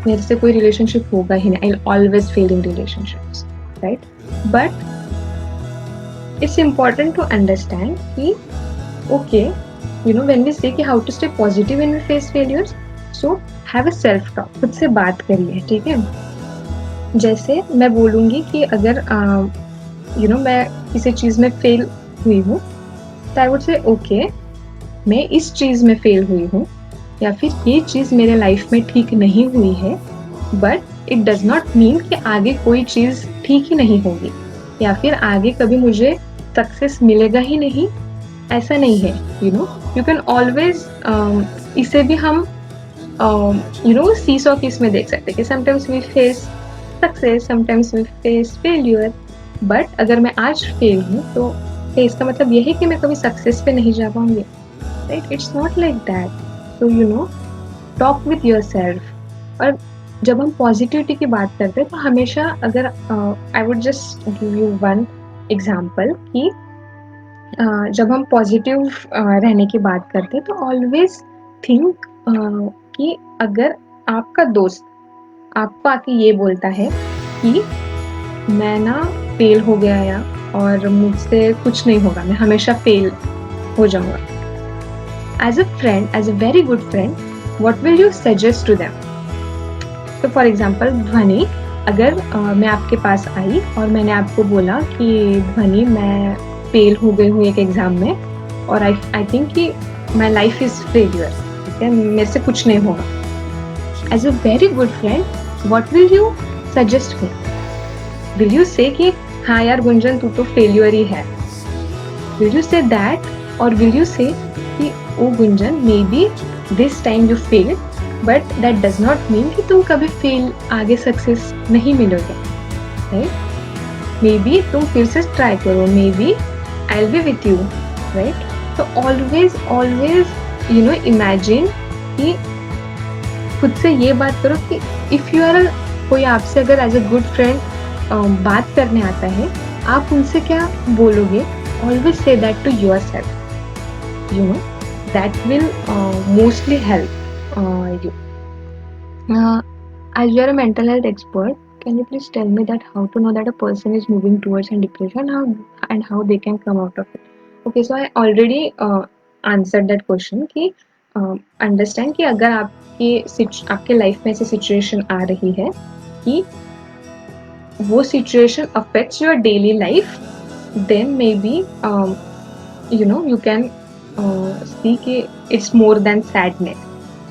Speaker 1: मेरे से कोई रिलेशनशिप होगा ही नहीं, I always fail in relationships, right. But it's important to understand कि okay, when we say कि how to stay positive when we face failures, so have a self talk, खुद से बात करिए. ठीक है. जैसे मैं बोलूँगी कि अगर मैं किसी चीज़ में फेल हुई हूँ तो आई वुड से ओके, मैं इस चीज़ में फेल हुई हूँ या फिर ये चीज़ मेरे लाइफ में ठीक नहीं हुई है, but it does not mean कि आगे कोई चीज़ ठीक ही नहीं होगी या फिर आगे कभी मुझे सक्सेस मिलेगा ही नहीं. ऐसा नहीं है. यू कैन ऑलवेज इसे भी हम सीसॉ केस में देख सकते हैं कि sometimes we face success, sometimes we face failure. But अगर मैं आज फेल हूँ तो इसका मतलब ये है कि मैं कभी सक्सेस पे नहीं जा पाऊंगी, right. It's not like that. तो टॉक विथ योर सेल्फ. और जब हम पॉजिटिविटी की बात करते हैं तो हमेशा अगर I would just give you one example कि जब हम पॉजिटिव रहने की बात करते हैं तो ऑलवेज थिंक कि अगर आपका दोस्त आपको आके ये बोलता है कि मैं ना फेल हो गया या और मुझसे कुछ नहीं होगा, मैं हमेशा फेल हो जाऊंगा, as a friend, as a very good friend, what will you suggest to them? तो फॉर एग्जाम्पल ध्वनि, अगर मैं आपके पास आई और मैंने आपको बोला कि ध्वनि मैं फेल हो गई हूँ एक एग्ज़ाम में और आई थिंक कि माई लाइफ इज़ फेलियर, ठीक है, मेरे से कुछ नहीं होगा. As a very good friend, what will you suggest me? Will you say कि हाँ यार गुंजन तू तो फेलियर ही है? Will you say that? और विल यू से कि oh Gunjan may be this time you fail but that does not mean कि तुम कभी फेल आगे सक्सेस नहीं मिलोगे, राइट. मे बी तुम फिर से ट्राई करो, maybe I will be with you, right. तो ऑलवेज इमेजिन कि खुद से ये बात करो कि इफ़ यू आर कोई आपसे अगर एज अ गुड फ्रेंड बात करने आता है, आप उनसे क्या बोलोगे? Always say that to yourself, that will mostly help you. As you are a mental health expert, can you please tell me that how to know that a person is moving towards depression and how they can come out of it? Okay, so I already answered that question कि understand कि अगर आपके life में ऐसी situation आ रही है कि वो situation affects your daily life, then maybe you can see कि it's more than sadness,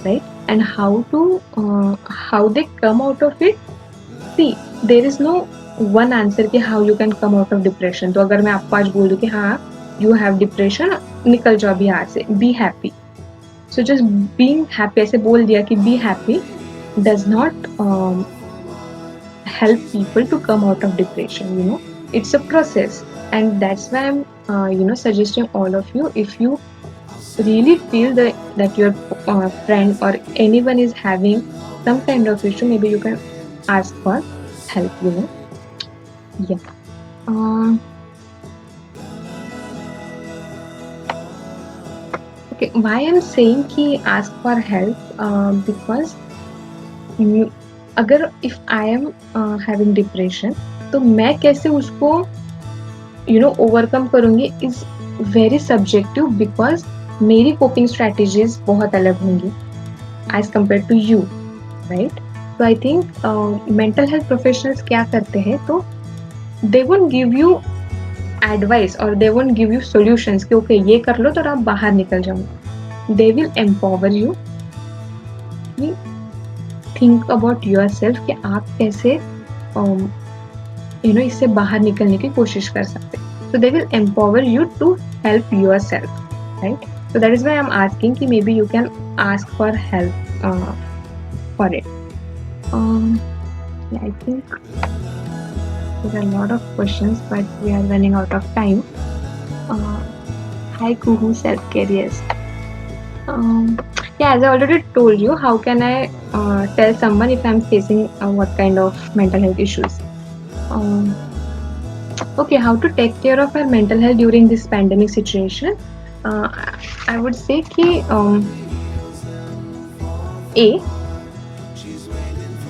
Speaker 1: right? And how they come out of it. See, there is no one answer कि how you can come out of depression. तो अगर मैं आपको आज बोल दूँ कि हाँ you have depression, निकल जाओ अभी यहाँ से, be happy. So just being happy, ऐसे बोल दिया कि be happy does not help people to come out of depression. It's a process, and that's why I'm suggesting all of you, if you really feel that your friend or anyone is having some kind of issue, maybe you can ask for help, you know. Yeah. Okay, why I'm saying कि ask for help, because अगर if I am having depression, तो मैं कैसे उसको overcome करूँगी is very subjective, because मेरी coping strategies बहुत अलग होंगी as compare to you, right? तो I think mental health professionals क्या करते हैं, तो they won't give you advice और they won't give you solutions कि ओके ये कर लो तो आप बाहर निकल जाओ. They will empower you, think about yourself कि आप कैसे इससे बाहर निकलने की कोशिश कर सकते हैं. So they will empower you to help yourself, right? So that is why I'm asking कि maybe you can ask for help for it. Yeah, I think there are a lot of questions, but we are running out of time. Hi Kuhu, self-care, yes. Yeah, as I already told you, how can I tell someone if I'm facing what kind of mental health issues? Okay, how to take care of our mental health during this pandemic situation? I would say कि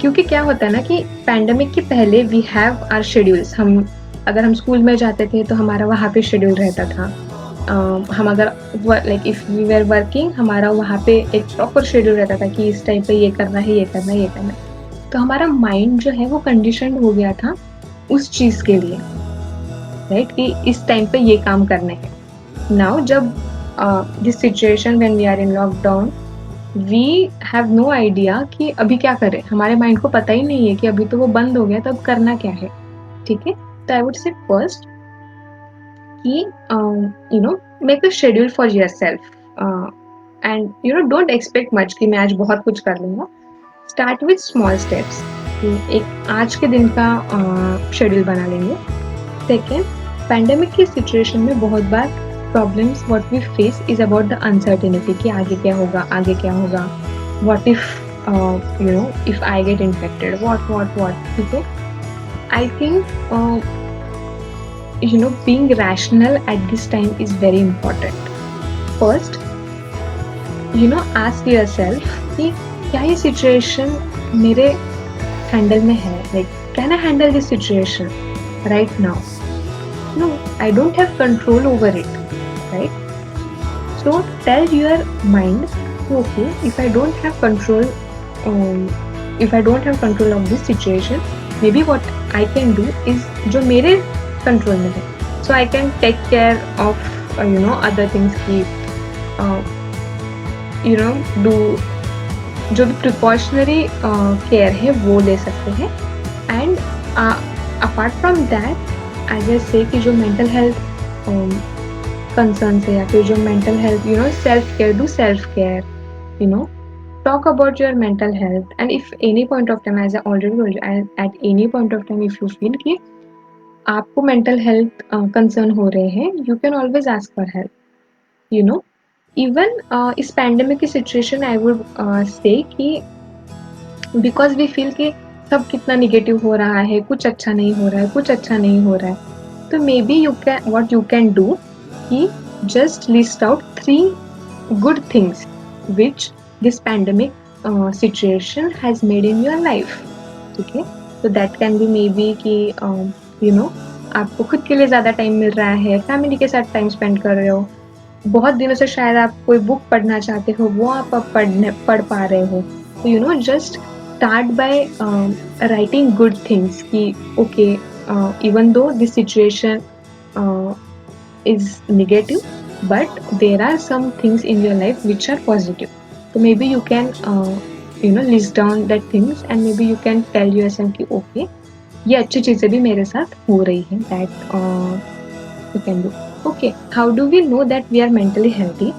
Speaker 1: क्योंकि क्या होता है ना कि pandemic के पहले we have our schedules. अगर हम स्कूल में जाते थे तो हमारा वहाँ पे शेड्यूल रहता था. हम अगर like if we were working, हमारा वहाँ पे एक प्रॉपर शेड्यूल रहता था कि इस टाइम पे ये करना है, ये करना है, ये करना है. तो हमारा माइंड जो है वो कंडीशनड हो गया था उस चीज़ के लिए, राइट? कि इस टाइम पे ये काम करने हैं. नाउ जब this situation when we are in lockdown, we have no idea कि अभी क्या करें. हमारे माइंड को पता ही नहीं है कि अभी तो वो बंद हो गया, तो अब करना क्या है. ठीक है, तो आई वुड से फर्स्ट कि make a schedule for yourself and don't expect much कि मैं आज बहुत कुछ कर लूँगा. Start with small steps. एक आज के दिन का शेड्यूल बना लेंगे. सेकेंड, पैंडेमिक की सिचुएशन में बहुत बार problems what we face is about the uncertainty कि आगे क्या होगा, आगे क्या होगा. What if if I get infected, what. ठीक है, I think being rational at this time is very important. First ask yourself कि क्या ये सिचुएशन मेरे हैंडल में है. Like can I handle this situation right now? No, I don't have control over it, right? So tell your mind, okay, if I don't have control of this situation, maybe what I can do is जो मेरे control में है. So I can take care of other things की do जो भी precautionary care है वो ले सकते हैं. And apart from that as a say कि जो मेंटल हेल्थ कंसर्न है या फिर जो mental health self care, do self care, talk about your mental health. And if any point of time, as I already told you, at any point of time if you feel कि आपको mental health concern हो रहे हैं, you can always ask for help. Even इस pandemic की situation I would say कि because we feel कि सब कितना निगेटिव हो रहा है, कुछ अच्छा नहीं हो रहा है, कुछ अच्छा नहीं हो रहा है, तो may be what you can do कि just list out 3 good things which this pandemic situation has made in your life. ठीक है, तो that can be maybe कि आपको खुद के लिए ज़्यादा टाइम मिल रहा है, फैमिली के साथ टाइम स्पेंड कर रहे हो, बहुत दिनों से शायद आप कोई बुक पढ़ना चाहते हो, वो आप अब पढ़ पा रहे हो. तो just start by writing good things कि okay, even though this situation is negative, but there are some things in your life which are positive. So maybe you can list down that things and maybe you can tell yourself कि okay, ये अच्छी चीज़ें भी मेरे साथ हो रही हैं. that you can do. Okay, how do we know that we are mentally healthy?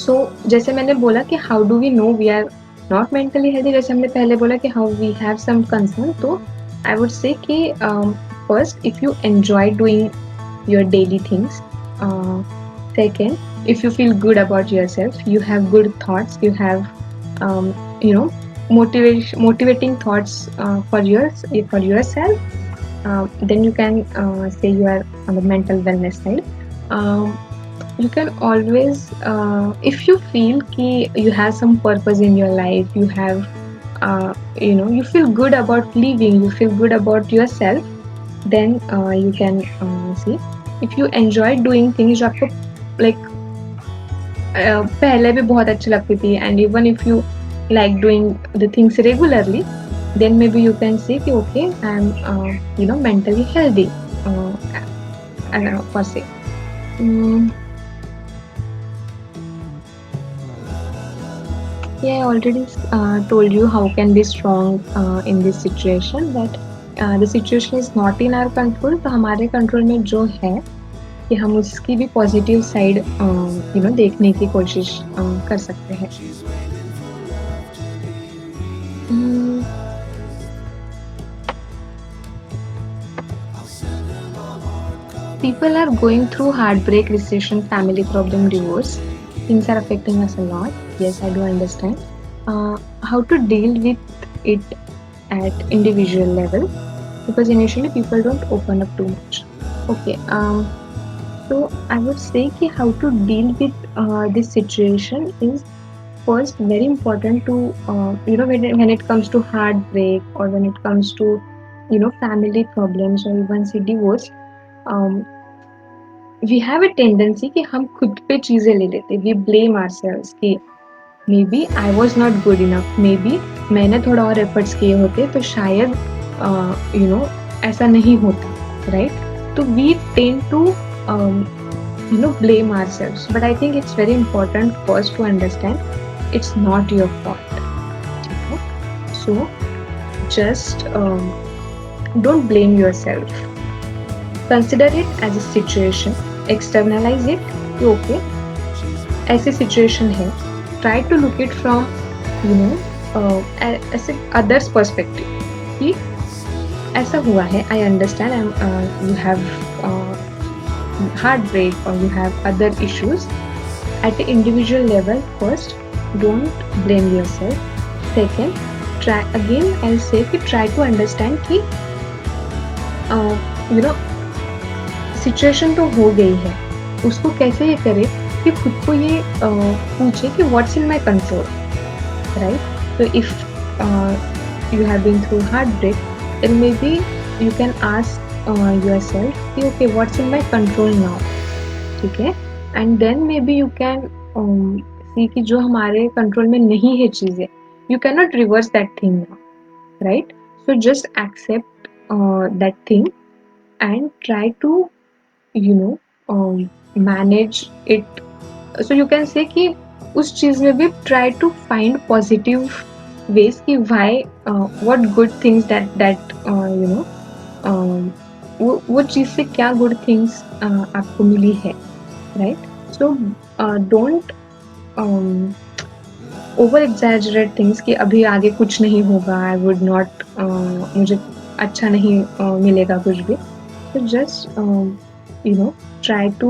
Speaker 1: So जैसे मैंने बोला कि how do we know we are not mentally healthy, जैसे हमने पहले बोला कि how we have some concern. तो आई वुड से कि first, if you enjoy doing your daily things. Second, if you feel good about yourself, you have good thoughts, you have motivating thoughts for yourself, then you can say you are on the mental wellness side. um, you can always, if you feel ki you have some purpose in your life, you feel good about living, you feel good about yourself, then you can see if you enjoy doing things जो आपको like पहले भी बहुत अच्छी लगती थी, and even if you like doing the things regularly, then maybe you can say कि okay, I'm mentally healthy, per se. Mm, yeah, I already told you how can be strong in this situation, that the situation is not in our control. तो हमारे control में जो है कि हम उसकी भी पॉजिटिव साइड देखने की कोशिश कर सकते हैं. Hmm, people are going through heartbreak, recession, family problem, divorce. Things are affecting us a lot. Yes, I do understand. How to deal with it at individual level, because initially people don't open up too much. Okay. So I would say कि how to deal with this situation is first very important to when it comes to heartbreak, or when it comes to family problems, or even say divorce. um, we have a tendency कि हम खुद पे चीजें ले लेते, we blame ourselves कि maybe I was not good enough, maybe मैंने थोड़ा और एफर्ट्स किए होते तो शायद ऐसा नहीं होता, राइट? तो we tend to blame ourselves, but I think it's very important first to understand it's not your fault. Okay? So just don't blame yourself, consider it as a situation, externalize it कि okay, ऐसी situation है, try to look it from as others perspective कि ऐसा हुआ है, I understand, you have heartbreak, or you have other issues. At the individual level, first don't blame yourself. Second, try again, I'll say कि try to understand कि situation तो हो गई है, उसको कैसे ये करे कि खुद को ये पूछे कि what's in my control, right? तो if you have been through heartbreak, then maybe you can ask yourself कि okay what's in my control now, ठीक है? And then maybe you can see कि जो हमारे control में नहीं है चीज़ें, you can not reverse that thing now, right? So just accept that thing and try to manage it. So you can say कि उस चीज में भी try to find positive ways कि why what good things that वो चीज से क्या good things आपको मिली है, right? So don't over exaggerate things कि अभी आगे कुछ नहीं होगा, आई वुड नॉट, मुझे अच्छा नहीं मिलेगा कुछ भी. So just try to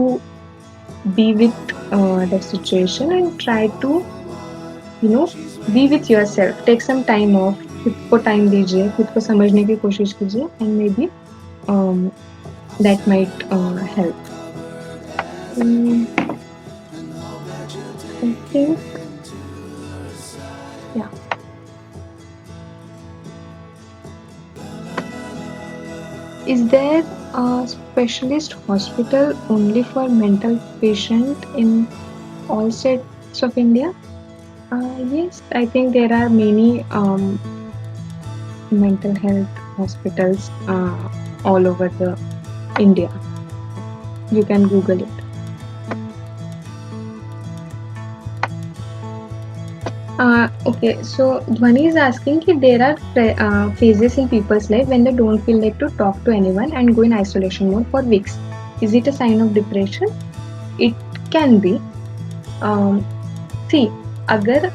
Speaker 1: be with the situation, and try to be with yourself. Take some time off, खुद को टाइम दीजिए, खुद को समझने की कोशिश कीजिए, and maybe that might help. I think, yeah. Is there a specialist hospital only for mental patient in all states of India? Yes, I think there are many mental health hospitals all over the India. You can Google it. Okay, so Dhwani is asking कि there are phases in people's life when they don't feel like to talk to anyone and go in isolation mode for weeks. Is it a sign of depression? It can be. See, अगर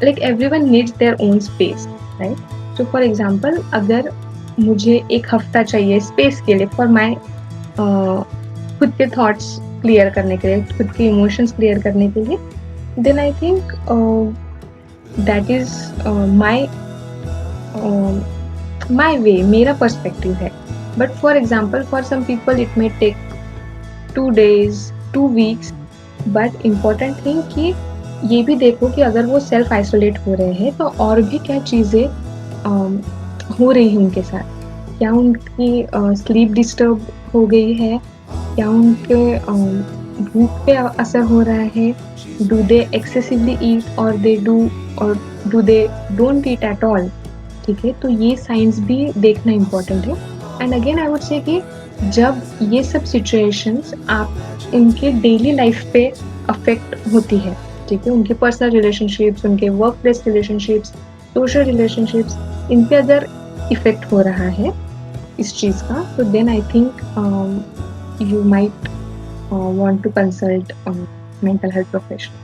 Speaker 1: like everyone needs their own space, right? So for example, अगर मुझे एक हफ्ता चाहिए space के लिए for my खुद के thoughts clear करने के लिए, खुद के emotions clear करने के लिए, then I think that is my my way, मेरा पर्सपेक्टिव है. But for example for some people it may take 2 days 2 weeks. But important thing कि ये भी देखो कि अगर वो सेल्फ आइसोलेट हो रहे हैं तो और भी क्या चीज़ें हो रही हैं उनके साथ. क्या उनकी स्लीप डिस्टर्ब हो गई है, क्या उनके भूख पे असर हो रहा है, डू दे एक्सेसिवली ईट और do they don't eat at all. ठीक है, तो ये साइंस भी देखना इम्पोर्टेंट है. And again I would say कि जब ये सब सिचुएशंस आप उनके डेली लाइफ पे अफेक्ट होती है, ठीक है, उनके पर्सनल रिलेशनशिप्स, उनके workplace relationships, social relationships, इन पे अगर इफेक्ट हो रहा है इस चीज़ का, तो then I think you might want to consult mental health professional.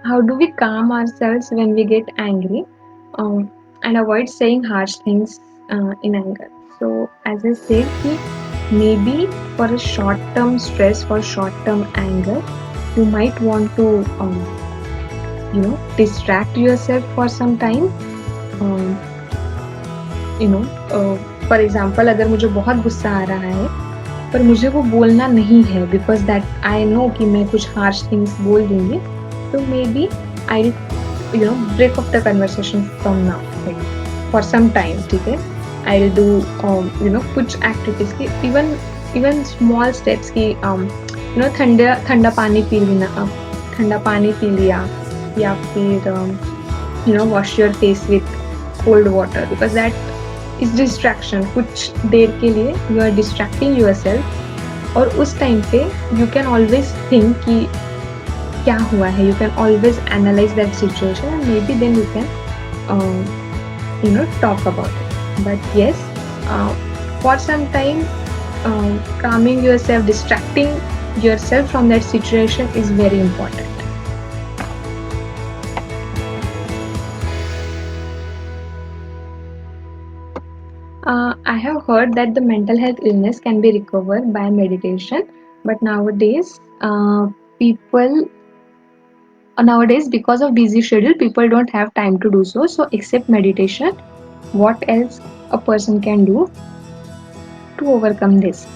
Speaker 1: How do we calm ourselves when we get angry and avoid saying harsh things in anger? So as I said, maybe for a short term stress, for short term anger, you might want to distract yourself for some time. For example अगर मुझे बहुत गुस्सा आ रहा है पर मुझे वो बोलना नहीं है बिकॉज दैट आई नो कि मैं कुछ हार्श थिंग्स बोल दूंगी, तो maybe I break off the conversation from now for some time. ठीक है, आई विल डू कुछ एक्टिविटीज की, इवन स्मॉल स्टेप्स की, ठंडा पानी पी लेना, ठंडा पानी पी लिया, या फिर wash your face with cold water, because that is distraction. कुछ देर के लिए you are distracting yourself, और उस टाइम पे यू कैन ऑलवेज थिंक कि क्या हुआ है, you can always analyse that situation and maybe then you can talk about it. But yes, for some time calming yourself, distracting yourself from that situation is very important. I have heard that the mental health illness can be recovered by meditation, but nowadays, because of busy schedule, people don't have time to do so. So, except meditation, what else a person can do to overcome this?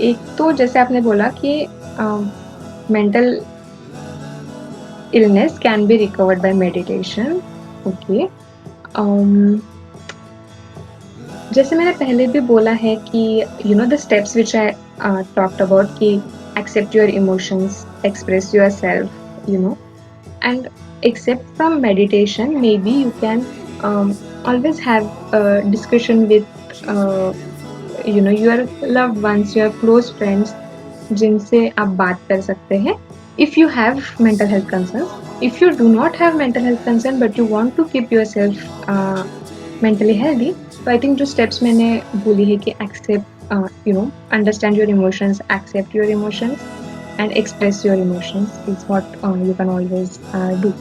Speaker 1: एक तो जैसे आपने बोला कि mental illness can be recovered by meditation. Okay. जैसे मैंने पहले भी बोला है कि the steps which I talked about कि accept your emotions, express yourself, and except from meditation, maybe you can always have a discussion with your loved ones, your close friends, जिनसे आप बात कर सकते हैं if you have mental health concerns. If you do not have mental health concern but you want to keep yourself mentally healthy, तो I think जो steps मैंने बोली है कि accept understand your emotions, accept your emotions and express your emotions is what you can always do.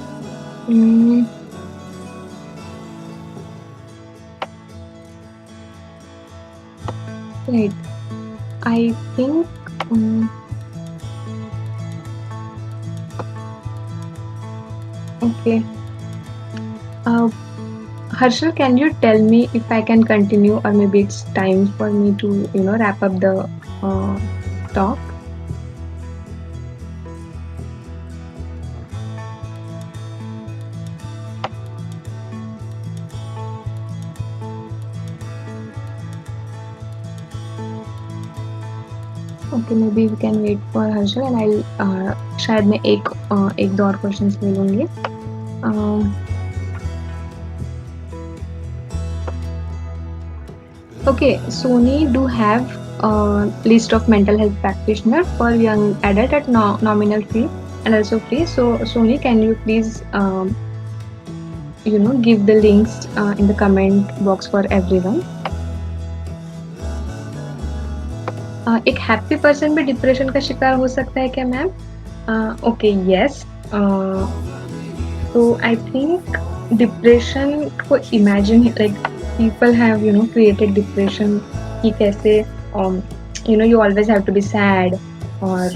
Speaker 1: Right, I think okay. Harshal, can you tell me if I can continue or maybe it's time for me to wrap up the talk? Okay, maybe we can wait for Harshal and I'll शायद मैं एक दो और questions ले लूँगी. Okay, Sony do have a list of mental health practitioner for young adult at nominal fee and also free. So Sony, can you please give the links in the comment box for everyone. एक happy person भी depression का शिकार हो सकता है क्या ma'am? Okay, yes. तो I think depression को imagine, like people have created depression कि कैसे you always have to be sad, or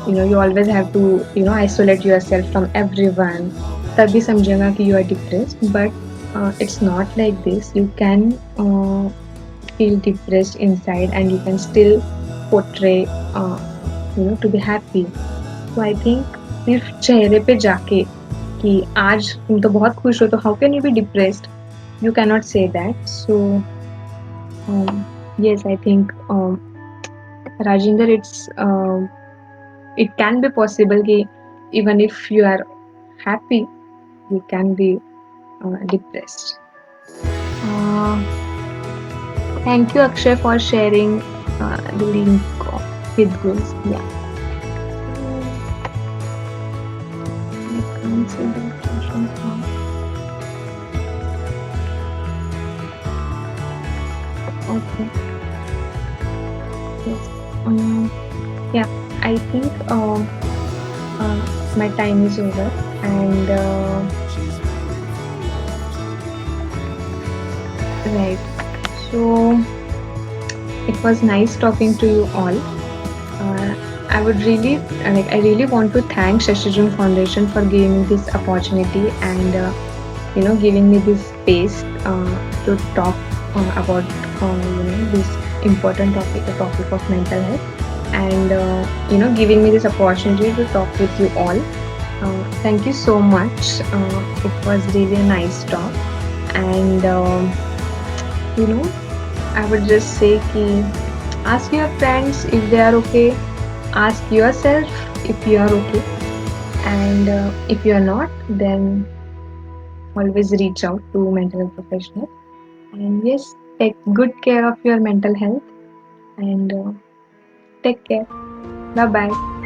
Speaker 1: you always have to isolate yourself from everyone, तभी समझेगा कि you are depressed. But it's not like this. You can feel depressed inside, and you can still portray to be happy. So I think सिर्फ चेहरे पे जाके कि आज तुम तो बहुत खुश हो, तो how can you be depressed? You cannot say that. So yes, I think Rajinder, it can be possible कि even if you are happy, you can be depressed. Uh, Thank you, Akshay, for sharing the link with Gus. Yeah. I can't see the questions now. Okay. Yes. Yeah. I think my time is over, and right. So it was nice talking to you all. I would really I really want to thank Shashijun Foundation for giving me this opportunity, and giving me this space to talk about this important topic, the topic of mental health, and giving me this opportunity to talk with you all. Thank you so much. It was really a nice talk, and you know I would just say ki ask your friends if they are okay, ask yourself if you are okay, and if you are not, then always reach out to mental health professional. And yes, take good care of your mental health, and take care. Bye bye.